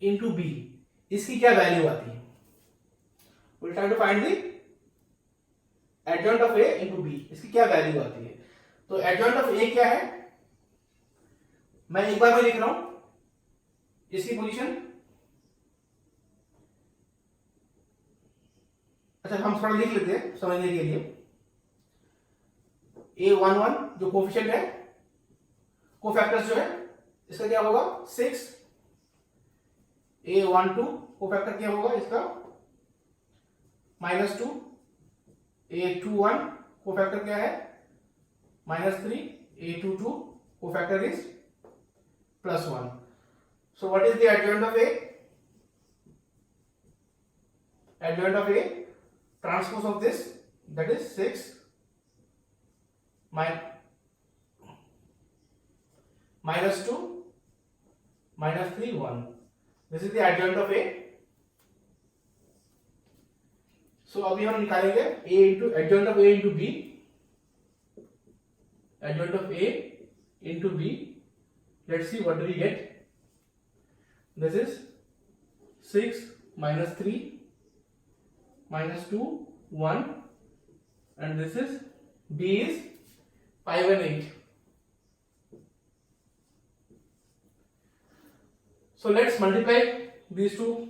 into B, इसकी क्या वैल्यू आती है। we'll try to find the adjoint of a into b, इसकी क्या वैल्यू आती है। तो adjoint of a क्या है, मैं एक बार में लिख रहा हूं इसकी पोजीशन। अच्छा हम थोड़ा लिख लेते हैं समझने के लिए। a11 जो कोफिशिएंट है, कोफैक्टर्स जो है, इसका क्या होगा 6। a12 कोफैक्टर क्या होगा इसका -2। a21 कोफैक्टर क्या है -3। a22 cofactor is +1। so what is the adjoint of a? Adjoint of a transpose of this, that is 6 -2 -3 1. This is the adjoint of a. So अभी हम निकालेंगे a into adjoint of a into b, adjoint of a into b. Let's see what do we get. This is 6 -3 -2 1, and this is b is 5 and 8. So let's multiply these two.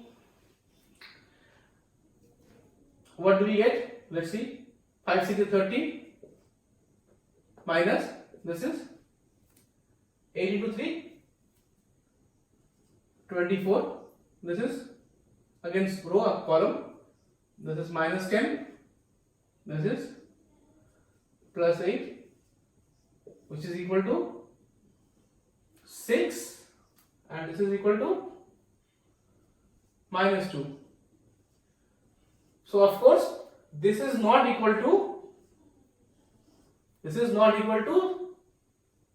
What do we get? Let's see. 5 6 is 30 minus this is 8 into 3 24. This is against row of column. This is -10. This is +8, which is equal to 6, and this is equal to -2. So of course this is not equal to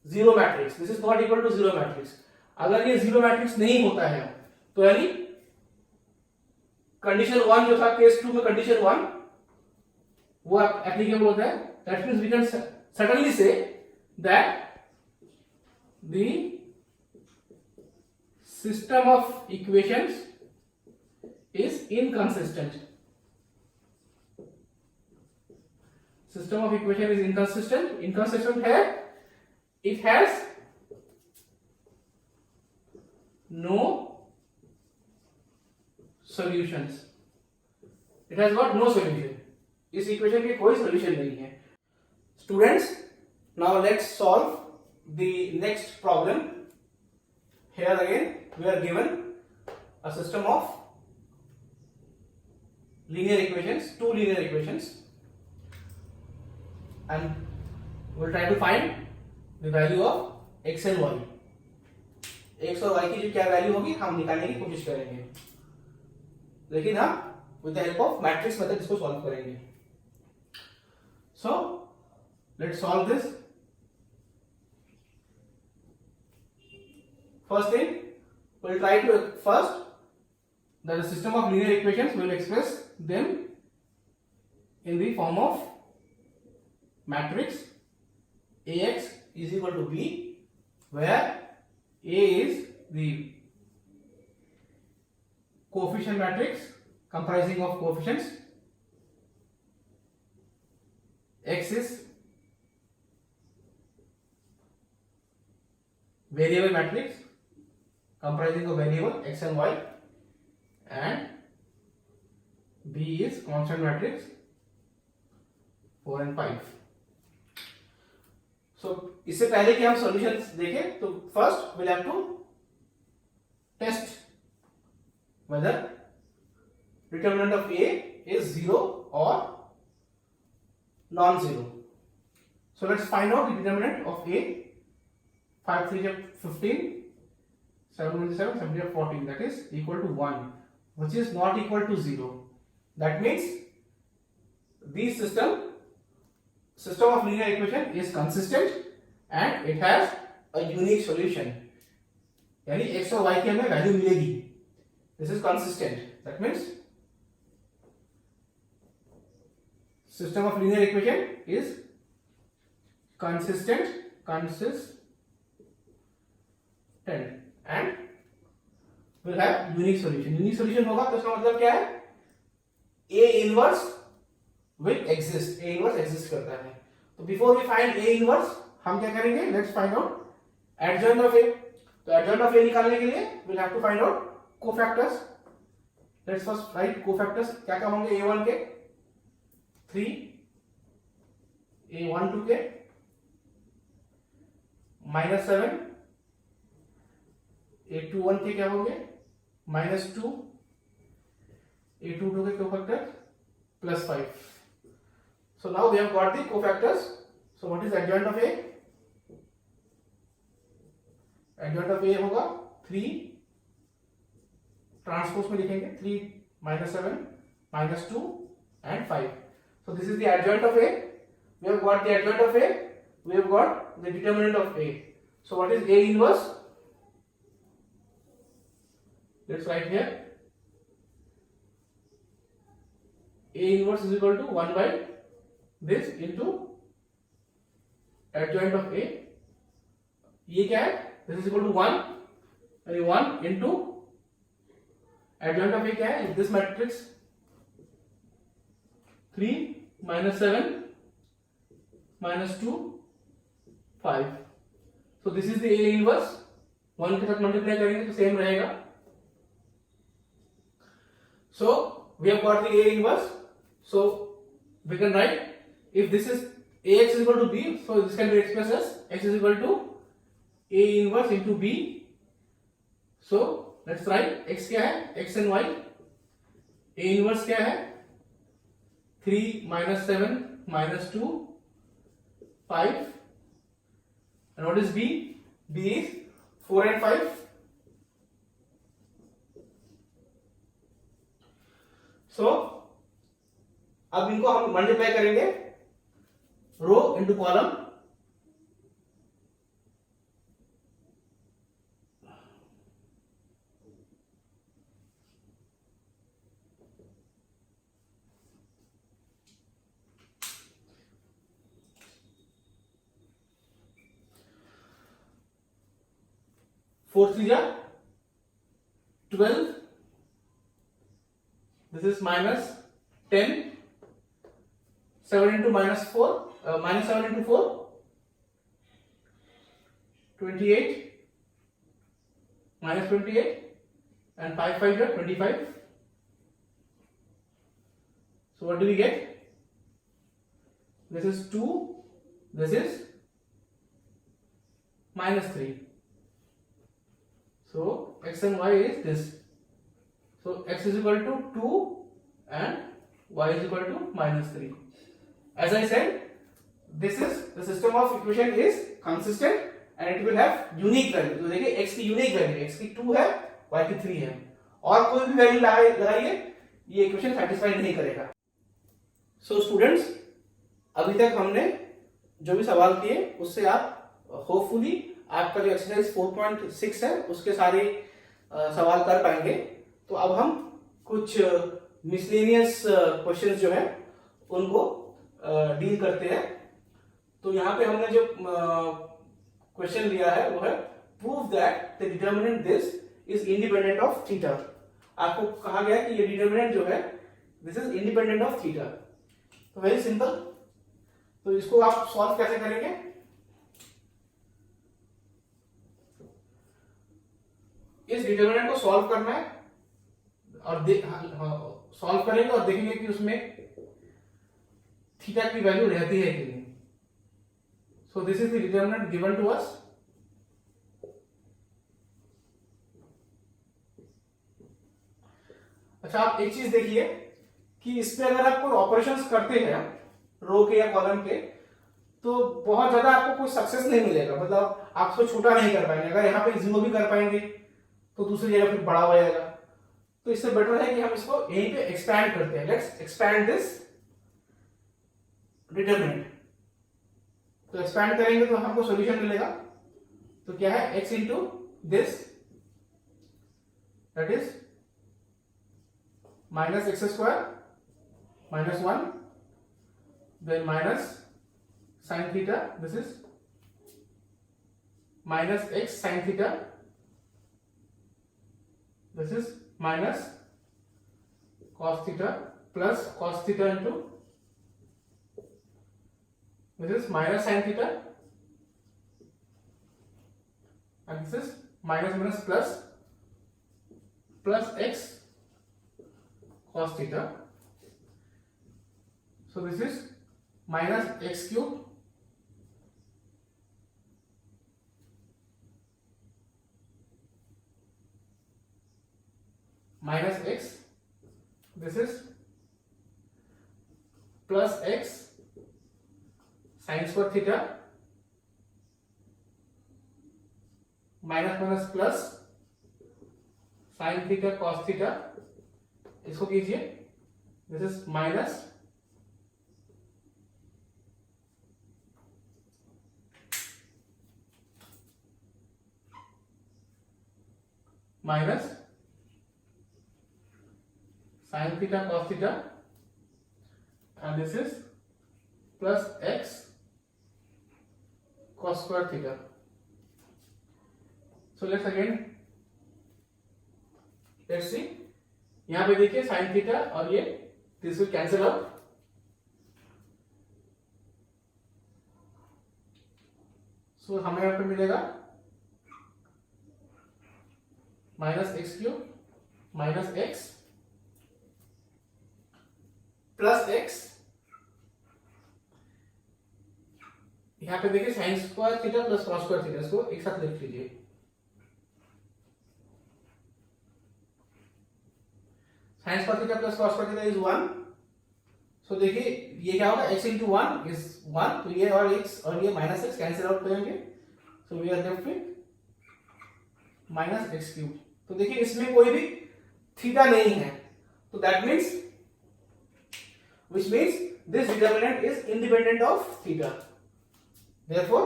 0 matrix. This is not equal to 0 matrix. अगर ये 0 मैट्रिक्स नहीं होता है तो यानी कंडीशन 1 जो था केस 2 में, कंडीशन 1 वो एप्लीकेबल होता है। That means we can suddenly say that the system of equations is inconsistent. System of equation is inconsistent. Inconsistent है, it has no solutions. It has got no solution. इस इक्वेशन के कोई सॉल्यूशन नहीं है। Students, now let's solve the next problem. Here again we are given a system of linear equations, two linear equations, and we'll try to find the value of x and y. x और y की जो क्या वैल्यू होगी हम निकालने की कोशिश करेंगे, लेकिन हम with the help of matrix method इसको सॉल्व करेंगे। So let's solve this. First thing we'll try to first that the system of linear equations will express them in the form of matrix Ax is equal to B, where A is the coefficient matrix comprising of coefficients, X is variable matrix comprising of variable x and y, and B is constant matrix 4 and 5. So इससे पहले कि हम सॉल्यूशंस देखें तो first we'll have to test whether determinant of A is 0 or non-zero. So let's find out the determinant of A. 5 3 15, 7 1 7, 7 14, that is equal to 1, which is not equal to 0. That means the system of linear equation is consistent and it has a unique solution. यानी x और y की हमें वैल्यू मिलेगी. This is consistent. That means system of linear equation is consistent and will have unique solution. Unique solution होगा तो इसका मतलब क्या है? A inverse will exist. A inverse exist करता है. तो before we find A inverse हम क्या करेंगे? Let's find out adjoint of A. तो adjoint of A निकालने के लिए we'll have to find out cofactors. Let's first write cofactors. क्या क्या होंगे A1 के? 3, A12 के -7, A21 के क्या होंगे? -2, A22 के cofactor +5. So now we have got the cofactors. So what is adjoint of A? Adjoint of A होगा 3, ट्रांसपोज में लिखेंगे 3 -7 -2 and 5. So this is the adjoint of A. We have got the adjoint of A. We have got the determinant of A. So what is A inverse? Let's write here. A inverse is equal to 1 by this into adjoint of A. ये क्या है? This is equal to 1. यानी 1 into adjoint of A क्या है? This matrix 3 -7 -2 5. So this is the A inverse. 1 के साथ मल्टीप्लाई करेंगे तो सेम रहेगा. So we have got the A inverse. So we can write if this is Ax is equal to B, so this can be expressed as x is equal to A inverse into B. So let's write x क्या है? X and y. A inverse क्या है? 3 -7 -2 5. And what is B? B is 4 and 5. So अब इनको हम मल्टीप्लाई करेंगे रो into column. Four 3 12. This is -10. 7 into -4, -7 into 4, 28, -28, and 5 5 are 25. So what do we get? This is 2, this is -3. So x and y is this. So x is equal to 2 and y is equal to -3. As I said, this is the system of equation is consistent and it will have unique value. तो देखिए x की unique value, x की 2 है, y की 3 है, और कोई भी वैल्यू लगाइए ये इक्वेशन सेटिस्फाई नहीं करेगा. सो स्टूडेंट्स, अभी तक हमने जो भी सवाल किए उससे आप होपफुली आपका जो एक्सरसाइज 4.6 है उसके सारे सवाल कर पाएंगे. तो अब हम कुछ मिसलेनियस क्वेश्चंस जो है उनको डील करते हैं. तो यहाँ पे हमने जो क्वेश्चन लिया है वो है prove that the determinant this is independent of theta. आपको कहा गया कि ये डिटर्मिनेंट जो है this is independent of theta. तो वेरी सिंपल. तो इसको आप सॉल्व कैसे करेंगे? इस डिटर्मिनेंट को सॉल्व करना है और सॉल्व करेंगे और देखेंगे कि उसमें थीटा की वैल्यू रहती है कि नहीं. So this is the determinant given to us. अच्छा, आप एक चीज देखिए कि इस पे अगर आप कोई ऑपरेशंस करते हैं रो के या कॉलम के, तो बहुत ज्यादा आपको कोई सक्सेस नहीं मिलेगा, मतलब आप इसको छोटा नहीं कर पाएंगे। अगर यहाँ पे जीरो भी कर पाएंगे तो दूसरी जगह फिर बड़ा हो जाएगा। तो इससे बेटर है कि हम इसको यहीं पे एक्सपैंड करते हैं। Let's expand this determinant. तो एक्सपैंड करेंगे तो हमको सॉल्यूशन मिलेगा। तो क्या है, x into this, that is minus x square minus 1, then minus sin theta, this is minus x sin theta, this is minus cos theta plus cos theta into, this is minus sin theta, and this is minus minus plus x cos theta. So this is minus x cube minus x, this is plus x sin square theta minus minus plus sin theta cos theta, इसको कीजिए, this is minus sin theta cos theta, and this is plus x cos square theta. So let's see, यहां पे देखिए sin theta और ये दिस विल कैंसिल आउट। सो हमें यहां पे मिलेगा minus x cube minus x plus x, यहां पे देखिए sine square theta plus cos square theta, इसको एक साथ लिख लीजिए। Sine square theta plus cos square theta is 1। सो देखिए ये क्या होगा, x इंटू 1 इज 1, तो ये और x और ये माइनस एक्स कैंसिल आउट करेंगे। So we are left with minus x cube. तो देखिए इसमें कोई भी थीटा नहीं है, तो that means which means this determinant is independent of theta, therefore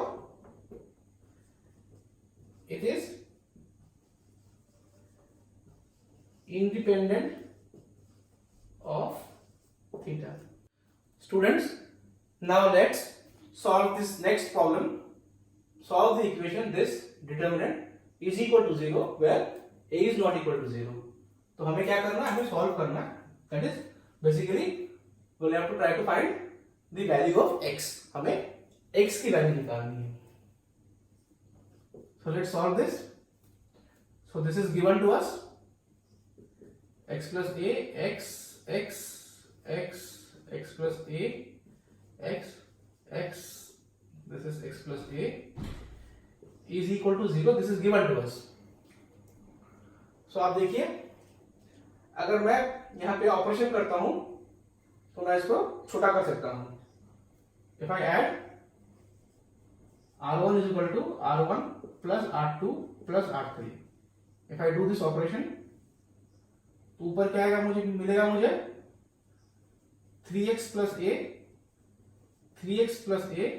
it is independent of theta. Students, now let's solve this next problem. Solve the equation this determinant is equal to 0 where a is not equal to 0. तो हमें क्या करना है, हमें सॉल्व करना है, that is basically we'll have to try to find the value of x. हमें x की वैल्यू निकालनी है। So let's solve this. So this is given to us x plus a, x plus a, x, this is x plus a is equal to 0. This is given to us. So आप देखिए, अगर मैं यहाँ पे ऑपरेशन करता हूं तो मैं इसको छोटा कर सकता हूं। If I add r1 is equal to r1 plus r2 plus r3, if I do this operation तो ऊपर क्या आएगा, मुझे मिलेगा मुझे 3x plus a, 3x plus a,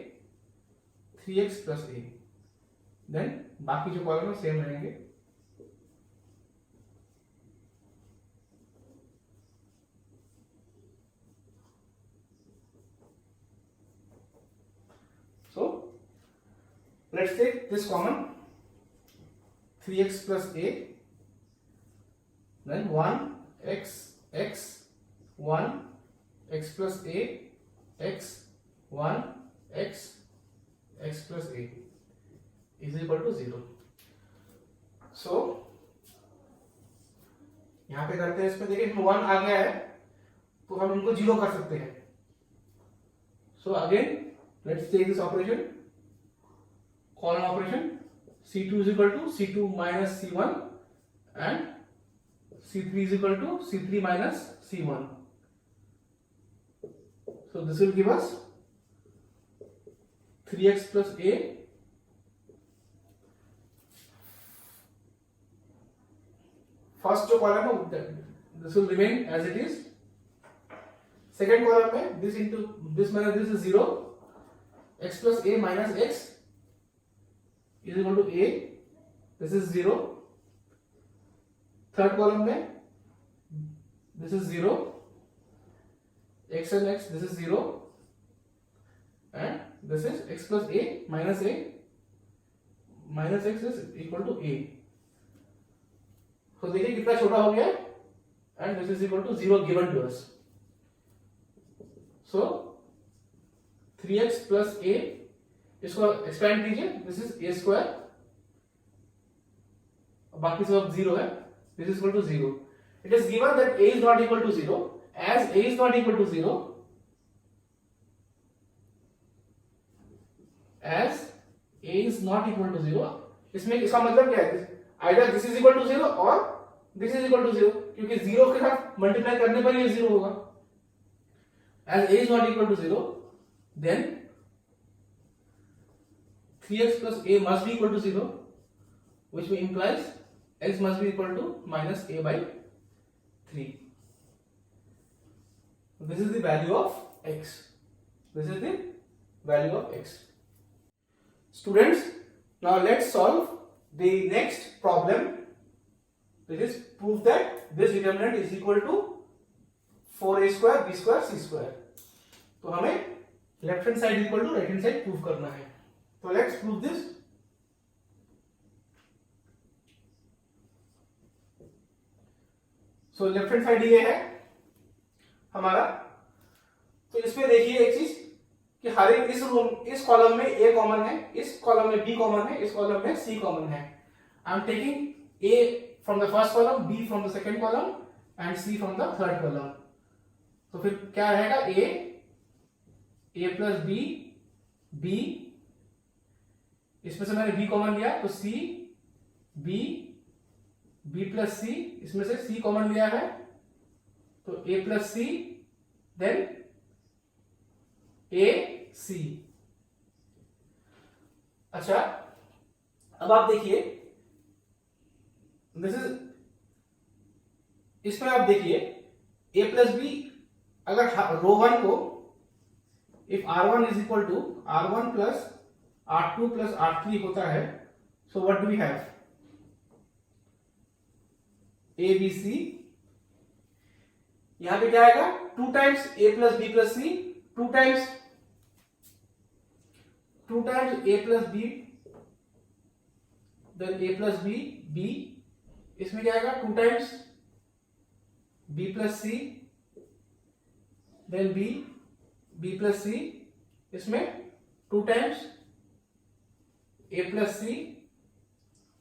3x plus a, then बाकी जो कॉलम है सेम रहेंगे। So let's take this common, 3x plus a, then 1 x 1 x plus a, x 1 x plus a is equal to 0. So यहां पे करते हैं, इसमें देखिए 1 आ गया है तो हम इनको 0 कर सकते हैं। So again let's take this operation, column operation, c2 is equal to c2 minus c1 and C3 is equal to C3 minus C1. So this will give us 3x plus a first जो कॉलम है this will remain as it is. Second column में this into this minus this is 0, x plus a minus x is equal to a, this is 0. Third column में this is 0, x and x this is 0 and this is x plus a minus x is equal to a. तो देखिए कितना छोटा हो गया and this is equal to 0 given to us. So 3x plus a, इसको एक्सपेंड कीजिए, दिस इज a स्क्वायर, बाकी सब 0 है, this is equal to 0. It is given that a is not equal to 0. As a is not equal to 0, as a is not equal to 0, इसमें इसका मतलब क्या है? Either this is equal to 0 और this is equal to 0, क्योंकि 0 के साथ मल्टीप्लाई करने पर ये 0 होगा. As a is not equal to 0, then 3x plus a must be equal to 0, which implies x must be equal to minus a by 3. This is the value of x. This is the value of x. Students, now let's solve the next problem. This is prove that this determinant is equal to 4a square b square c square. तो हमें left hand side equal to right hand side prove करना है. तो let's prove this. So left hand side ये है हमारा. तो इसमें देखिए एक चीज कि हर एक इस कॉलम में a कॉमन है, इस कॉलम में b कॉमन है, इस कॉलम में c कॉमन है. I am taking a from the first column, b from the second column and c from the third column. तो फिर क्या रहेगा? a प्लस b, इसमें से मैंने b कॉमन लिया तो c, b प्लस c, इसमें से c कॉमन लिया है तो a plus c, then a c. अच्छा, अब आप देखिए दिस इज, इसमें आप देखिए a प्लस बी, अगर रो वन को if r1 is equal to r1 plus r2 plus r3 होता है, so what do we have? a b c. यहां पे क्या आएगा? 2 times a plus b plus c, 2 times a plus b, then a plus b, b. इसमें क्या आएगा? 2 times b plus c, then b plus c. इसमें 2 times a plus c,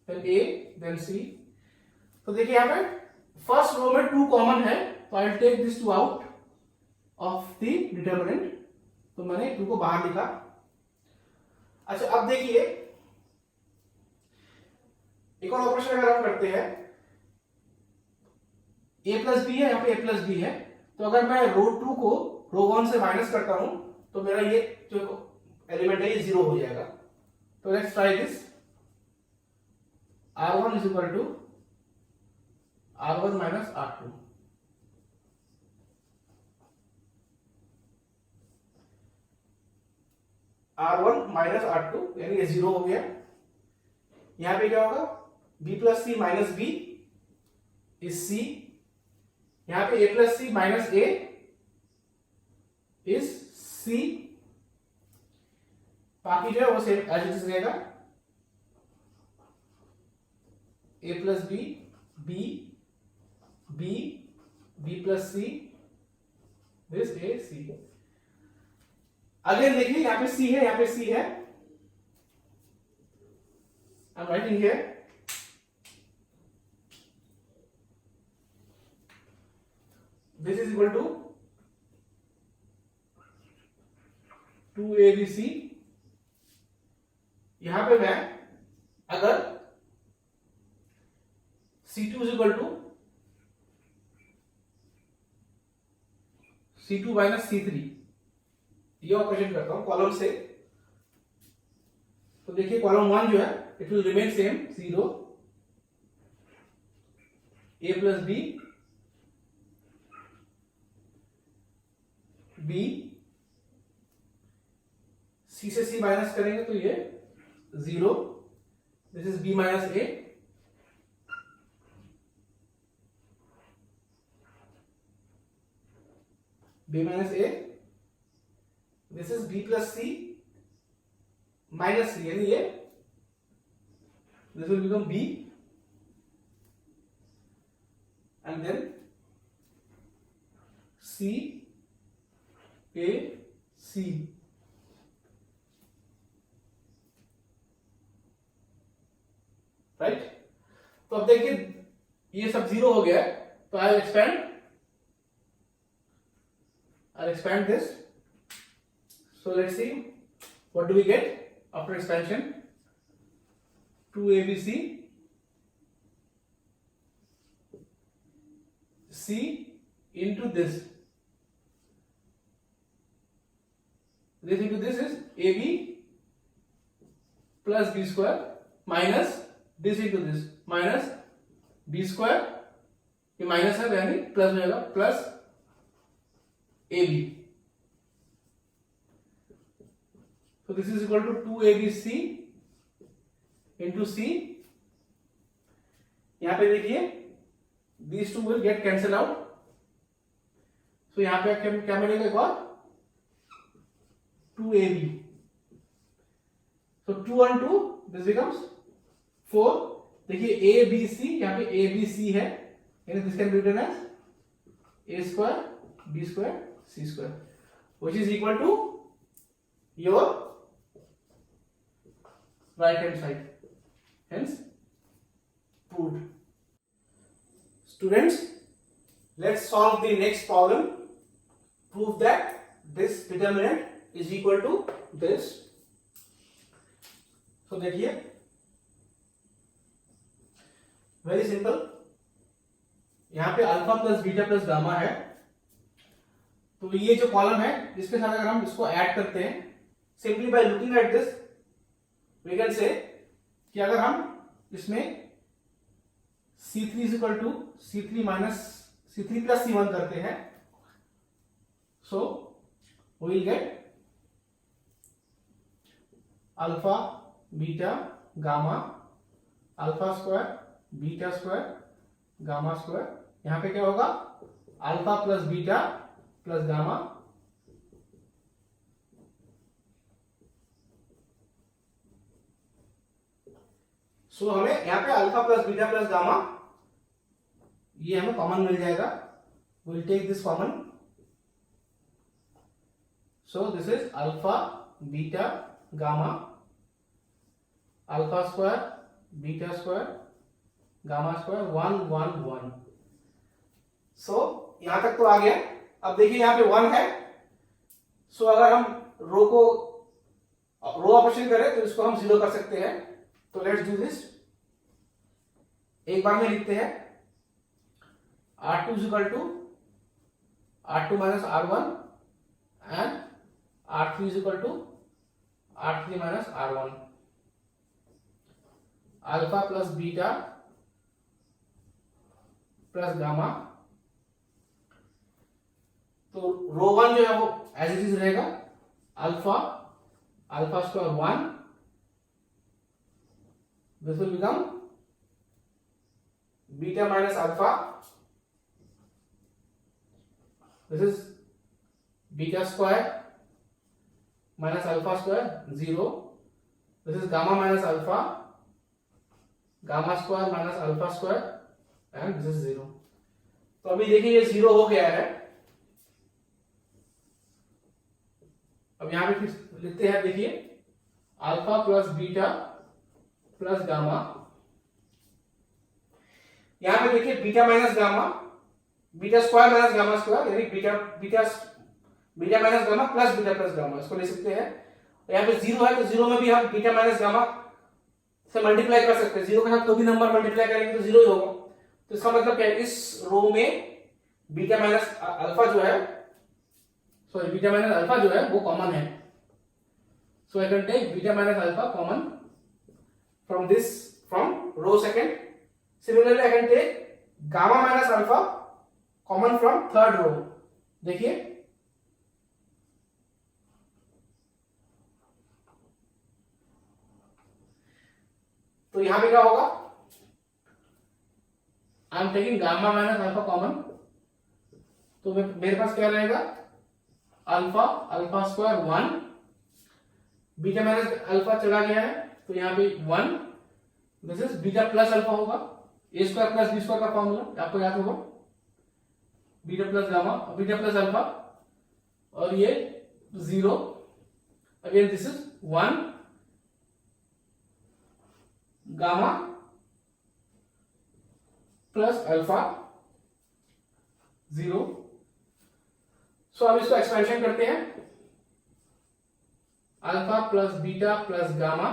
then a, then c. तो देखिए यहां पे फर्स्ट रो में 2 कॉमन है, तो I will take this 2 out of the determinant. तो मैंने 2 को बाहर लिखा. अच्छा, अब देखिए एक और ऑपरेशन अगर हम करते हैं, a प्लस बी है, यहाँ पे a प्लस बी है, तो अगर मैं रो 2 को रो 1 से माइनस करता हूं तो मेरा ये जो एलिमेंट है ये 0 हो जाएगा. तो let's try this. r1 is equal to r1 minus r2. r1 minus r2 यानी ये 0 हो गया. यहां पे क्या होगा? b plus c minus b is c. यहां पे a plus c minus a is c. बाकी जो है वो सेम एज इट इज रहेगा. a plus b, b plus c, this a c. Again देखिए यहां पे c है, यहां पे c है. I am writing here. This is equal to 2abc. यहां पे मैं अगर c2 is equal to C2 minus C3, ये ऑपरेशन करता हूं कॉलम से। तो देखिए कॉलम 1 जो है it will remain same 0, A plus B, B, C से C माइनस करेंगे तो ये 0, this is B minus A, B minus A, this is B plus C minus C, यानी ये this will become B and then C A C, right. तो अब देखिए ये सब 0 हो गया है, तो I'll expand this. So let's see what do we get after expansion. 2ABC C into this into this is AB plus B square minus this into this minus B square, ये माइनस है यानी प्लस हो जाएगा, plus AB. So this is equal to 2ABC into C. यहां पे देखिए these two will get cancelled out. So यहां पे क्या मिलेगा एक बार 2AB. So 2 and 2 this becomes 4. देखिए ABC, यहां पे ABC है, यानी this can be written as A square B square C square, which is equal to your right hand side. Hence proved. Students, let's solve the next problem. Prove that this determinant is equal to this. So देखिए वेरी सिंपल, यहां पे alpha plus beta plus gamma है, तो ये जो कॉलम है जिसके साथ अगर हम इसको ऐड करते हैं, simply by looking at this we can say कि अगर हम इसमें C3 is equal to C3 minus C3 plus C1 करते हैं, so we will get alpha beta gamma alpha square beta square gamma square. यहां पे क्या होगा alpha plus beta plus gamma, so हमें यहां पे alpha plus beta plus gamma ये हमें कॉमन मिल जाएगा, will take this common, so this is alpha beta gamma alpha square beta square gamma square 1 1 1। सो यहां तक तो आ गया। अब देखिए यहां पे 1 है, सो अगर हम रो ऑपरेशन करें तो इसको हम 0 कर सकते हैं। तो लेट्स डू दिस, एक बार में लिखते हैं R2 is equal to R2 minus R1 and R3 is equal to R3 minus R1, alpha plus beta plus gamma. तो रो 1 जो है वो एज इट इज रहेगा, alpha alpha square 1, this will become beta minus alpha, this is beta square minus alpha square 0, this is gamma minus alpha gamma square minus alpha square and this is 0। तो अभी देखिए ये 0 हो गया है। अब यहां पे फिर लिखते हैं, देखिए alpha plus beta plus gamma, यहां पे देखिए beta minus gamma, beta square minus gamma square, यानी beta minus gamma plus beta plus gamma, इसको ले सकते हैं। यहां पे 0 है तो 0 में भी हम बीटा माइनस गामा से मल्टीप्लाई कर सकते हैं, 0 के साथ कोई भी नंबर मल्टीप्लाई करेंगे तो 0 ही होगा। तो इसका मतलब क्या है, इस रो में बीटा माइनस अल्फा जो है सॉरी बीटा माइनस अल्फा जो है वो कॉमन है, so I can take beta minus alpha common from this, from row second. Similarly I can take gamma minus alpha common from third row. देखिए तो यहां पे क्या होगा, I am taking gamma minus alpha common, तो मेरे पास क्या रहेगा, alpha alpha square 1, beta minus alpha चला गया है तो यहाँ पे 1, this is beta plus alpha होगा, a square plus B square का फॉर्मूला आपको याद होगा, beta plus gamma beta plus alpha, और ये 0, again this is 1 gamma plus alpha 0. सो अब इसको एक्सपेंशन करते हैं, alpha plus gamma,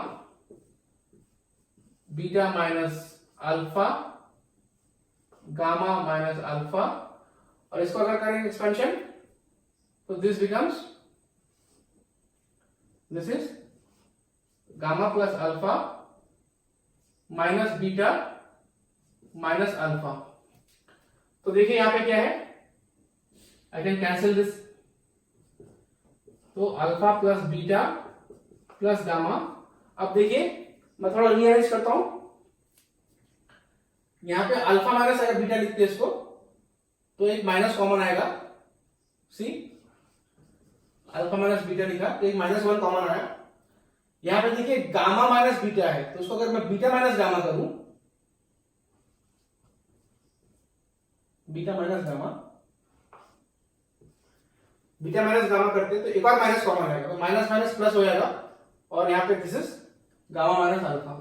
beta minus alpha, gamma minus alpha, और इसको अगर करेंगे एक्सपेंशन तो this becomes, this is gamma plus alpha minus beta minus alpha. तो देखिए यहां पे क्या है, आई कैन कैंसिल दिस, तो alpha plus beta plus gamma. अब देखिए मैं थोड़ा रीअरेंज करता हूं, यहां पे अल्फा माइनस अगर बीटा लिखते हैं इसको तो एक माइनस कॉमन आएगा, सी अल्फा माइनस बीटा लिखा तो एक -1 कॉमन आया. यहां पे देखिए गामा माइनस बीटा है, तो उसको अगर मैं बीटा माइनस गामा करूं, beta minus gamma, beta minus gamma करते हैं तो एक और माइनस कॉमन आएगा, तो माइनस माइनस प्लस हो जाएगा, और यहां पे this is gamma minus alpha.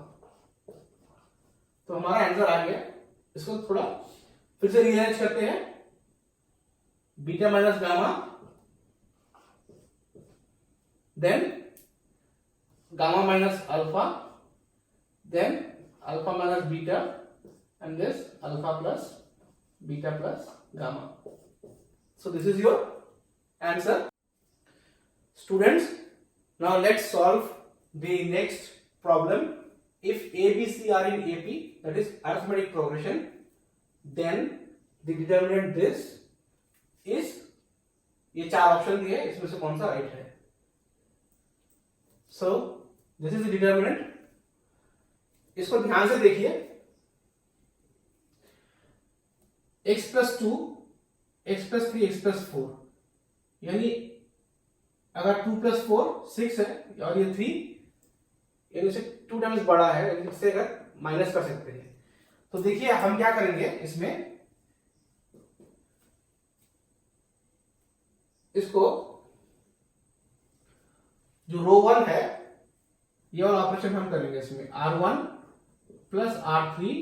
तो हमारा आंसर आ गया. इसको थोड़ा फिर से रीअरेंज करते हैं, beta minus gamma, then gamma minus alpha, then alpha minus beta, and this alpha plus beta plus gamma. So this is your answer. Students, now let's solve the next problem. If A, B, C are in AP, that is arithmetic progression, then the determinant this is, ये 4 ऑप्शन दिए, इसमें से कौन सा राइट है. So this is the determinant. इसको ध्यान से देखिए, x plus 2, x plus 3, x plus 4, यानी अगर 2 प्लस 4 6 है और ये 3, यानी उससे 2 टाइम्स बड़ा है, इससे अगर माइनस कर सकते हैं. तो देखिए हम क्या करेंगे इसमें, इसको जो रो 1 है ये वाला ऑपरेशन हम करेंगे, इसमें R1 plus R3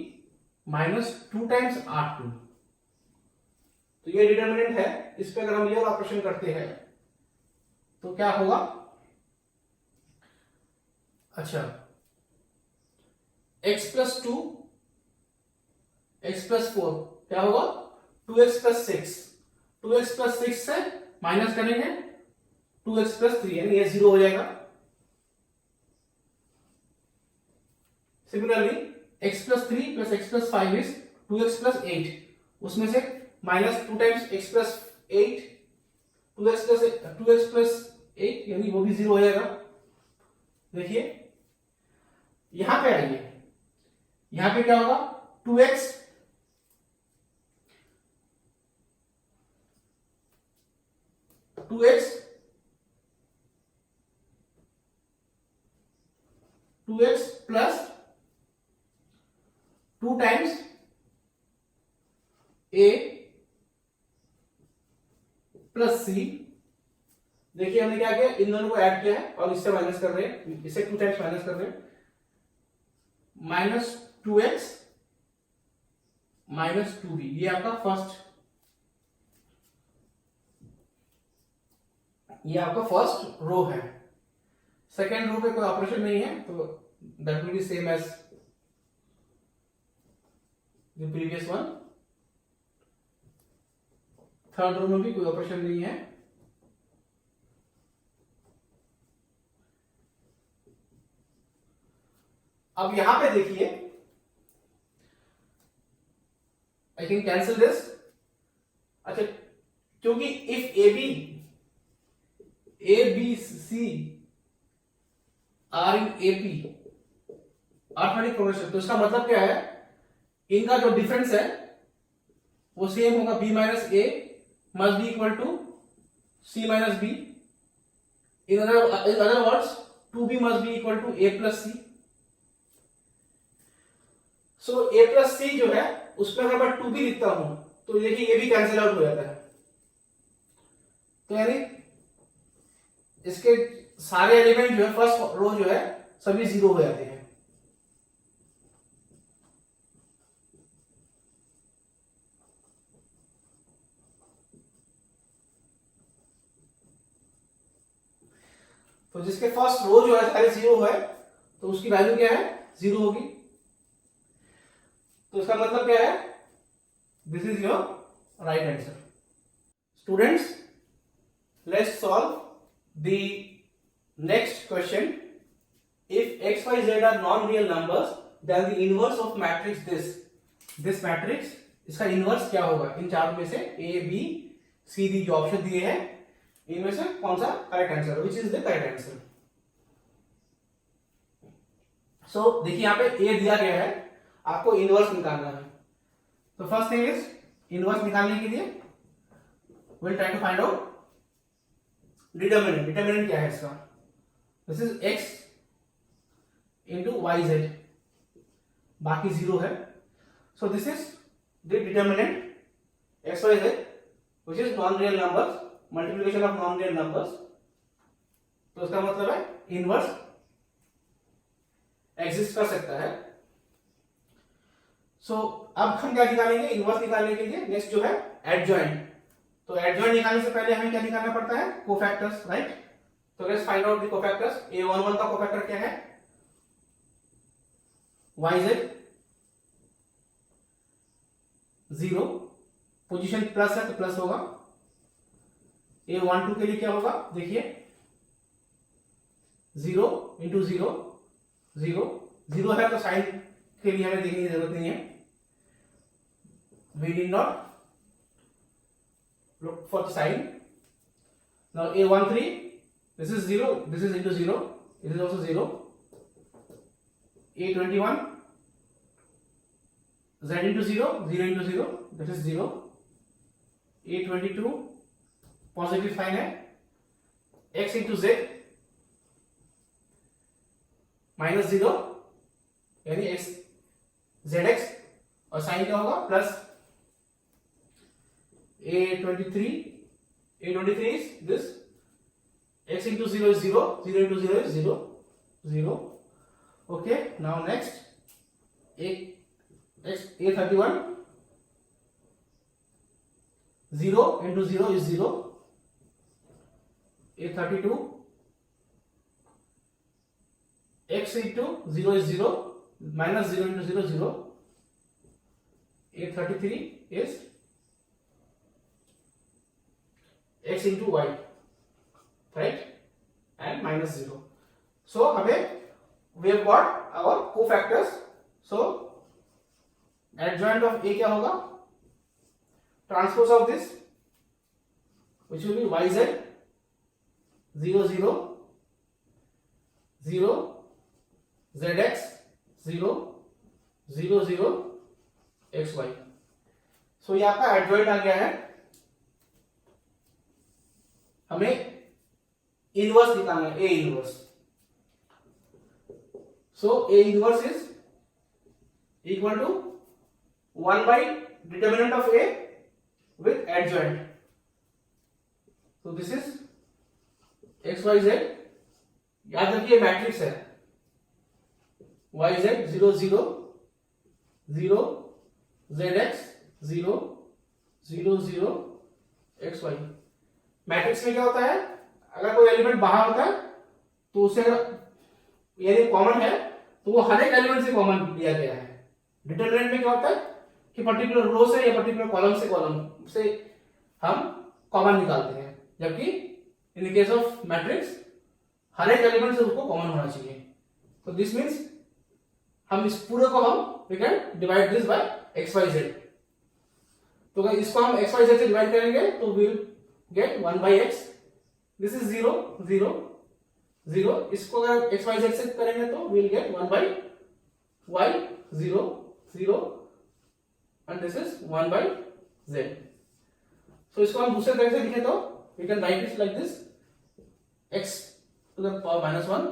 minus 2 times R2, तो ये डिटर्मिनेंट है. इस पे अगर हम ये वाला ऑपरेशन करते हैं तो क्या होगा, अच्छा x प्लस 2, x प्लस 4 क्या होगा, 2x प्लस 6, 2x प्लस 6 से माइनस करेंगे 2x प्लस 3, यानी ये 0 हो जाएगा. Similarly, x plus 3 plus x plus 5 is 2x plus 8. उसमें से minus 2 times x plus 8, 2x plus 8 यानी वो भी 0 हो जाएगा. देखिए यहां पे आइए, यहां पे क्या होगा, 2x plus 2 times a plus c. देखिए हमने क्या किया, इन दोनों को ऐड किया है और इससे माइनस कर रहे हैं, इसे 2 टाइम्स माइनस कर रहे हैं, माइनस 2x माइनस 2b. ये आपका फर्स्ट रो है. सेकेंड रो पे कोई ऑपरेशन नहीं है, तो that will be same as the previous one. Third row में भी कोई ऑपरेशन नहीं है, अब यहां पे देखिए, आई कैन कैंसिल दिस। अच्छा, क्योंकि if a B c are in AP arithmetic progression, तो इसका मतलब क्या है, इनका जो डिफरेंस है वो सेम होगा, b minus a must be equal to c minus b. In other words 2b must be equal to a plus c. So a plus c जो है उसमें अगर मैं 2b लिखता हूं तो देखिए ये भी कैंसिल आउट हो जाता है। तो यानी इसके सारे एलिमेंट जो है फर्स्ट रो जो है सभी जीरो हो जाते हैं। तो जिसके फर्स्ट रो जो है सारे जीरो है तो उसकी वैल्यू क्या है, जीरो होगी। तो इसका मतलब क्या है, this is your right answer. Students, let's solve the next question. If x y z are non real numbers then the inverse of matrix this matrix, इसका इनवर्स क्या होगा इन चारों में से, ए बी सी डी जो ऑप्शन दिए हैं इनमें से कौन सा correct answer, which is the correct answer. So देखिए यहां पे ए दिया गया है, आपको इनवर्स निकालना है। तो फर्स्ट थिंग इज, इनवर्स निकालने के लिए will try to find out determinant. Determinant क्या है इसका, this is x into y z, बाकी जीरो है। So this is the determinant x y z which is non real numbers, multiplication of non real numbers. तो इसका मतलब है इनवर्स एग्जिस्ट कर सकता है। सो अब हम क्या निकालेंगे, इनवर्स निकालने के लिए नेक्स्ट जो है एडजॉइंट। तो एडजॉइंट निकालने से पहले हमें क्या निकालना पड़ता है, कोफैक्टर्स, राइट। तो let's find out the cofactors. a11 का कोफैक्टर क्या है, yz, 0, पोजीशन प्लस है तो प्लस होगा। a12 के लिए क्या होगा, देखिए 0 इंटू 0, 0 है तो साइन के लिए हमें देखने की जरूरत नहीं है, we need not look for the sign. Now a13, this is 0, this is into 0, this is also 0. a21, z into 0, 0 into 0, that is 0. a22 positive sign है, x इंटू z माइनस 0 यानी x zx, और साइन क्या होगा plus. a23 is this, x into 0 is 0, 0 into 0 is 0, 0. Okay, now next a31, 0 into 0 is 0. a32, x into 0 is 0, minus 0 into 0 0. a33 is x into y, right, and minus 0. So हमें we have got our cofactors. So adjoint of a क्या होगा, transpose of this which will be yz 0 0 0 zx 0 0 0 xy. सो ये आपका एडजॉइंट आ गया है। हमें इनवर्स निकालना है, A inverse. So A inverse is equal to 1 by determinant of A with adjoint. तो this is x y z, याद रखिए मैट्रिक्स है, y z 0 0 0 z x 0 0 0 x y. Matrix में क्या होता है, अगर कोई एलिमेंट बाहर होता है तो उसे यानी कॉमन है तो वो हर एक एलिमेंट से कॉमन लिया गया है। डिटरमिनेंट में क्या होता है कि पर्टिकुलर रो से या पर्टिकुलर कॉलम से हम कॉमन निकालते हैं, जबकि इन केस ऑफ मैट्रिक्स हर एक एलिमेंट से उसको कॉमन होना चाहिए। तो दिस मीन्स हम इस पूरे को हम we can divide this by x y z. तो अगर इसको हम एक्स वाई जेड से डिवाइड करेंगे तो we will get 1 by x, this is 0 0 0। इसको अगर एक्स वाई जेड से करेंगे तो we will get 1 by Y 0 0 and this is 1 by Z. तो इसको हम दूसरे तरीके से लिखें तो we can write it like this, x to the power -1,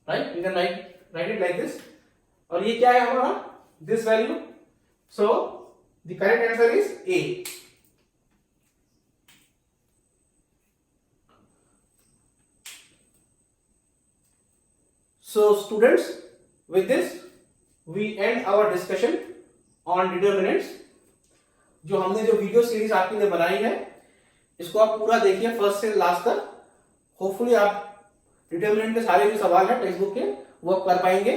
right? We can write it like this. और ये क्या है हमारा, this value, so the correct answer is A. So students, with this we end our discussion on determinants। जो हमने जो वीडियो सीरीज आपके लिए बनाई है इसको आप पूरा देखिए फर्स्ट से लास्ट तक। होपफुली आप डिटरमिनेंट के सारे जो सवाल है टेक्स्ट बुक के वो आप कर पाएंगे।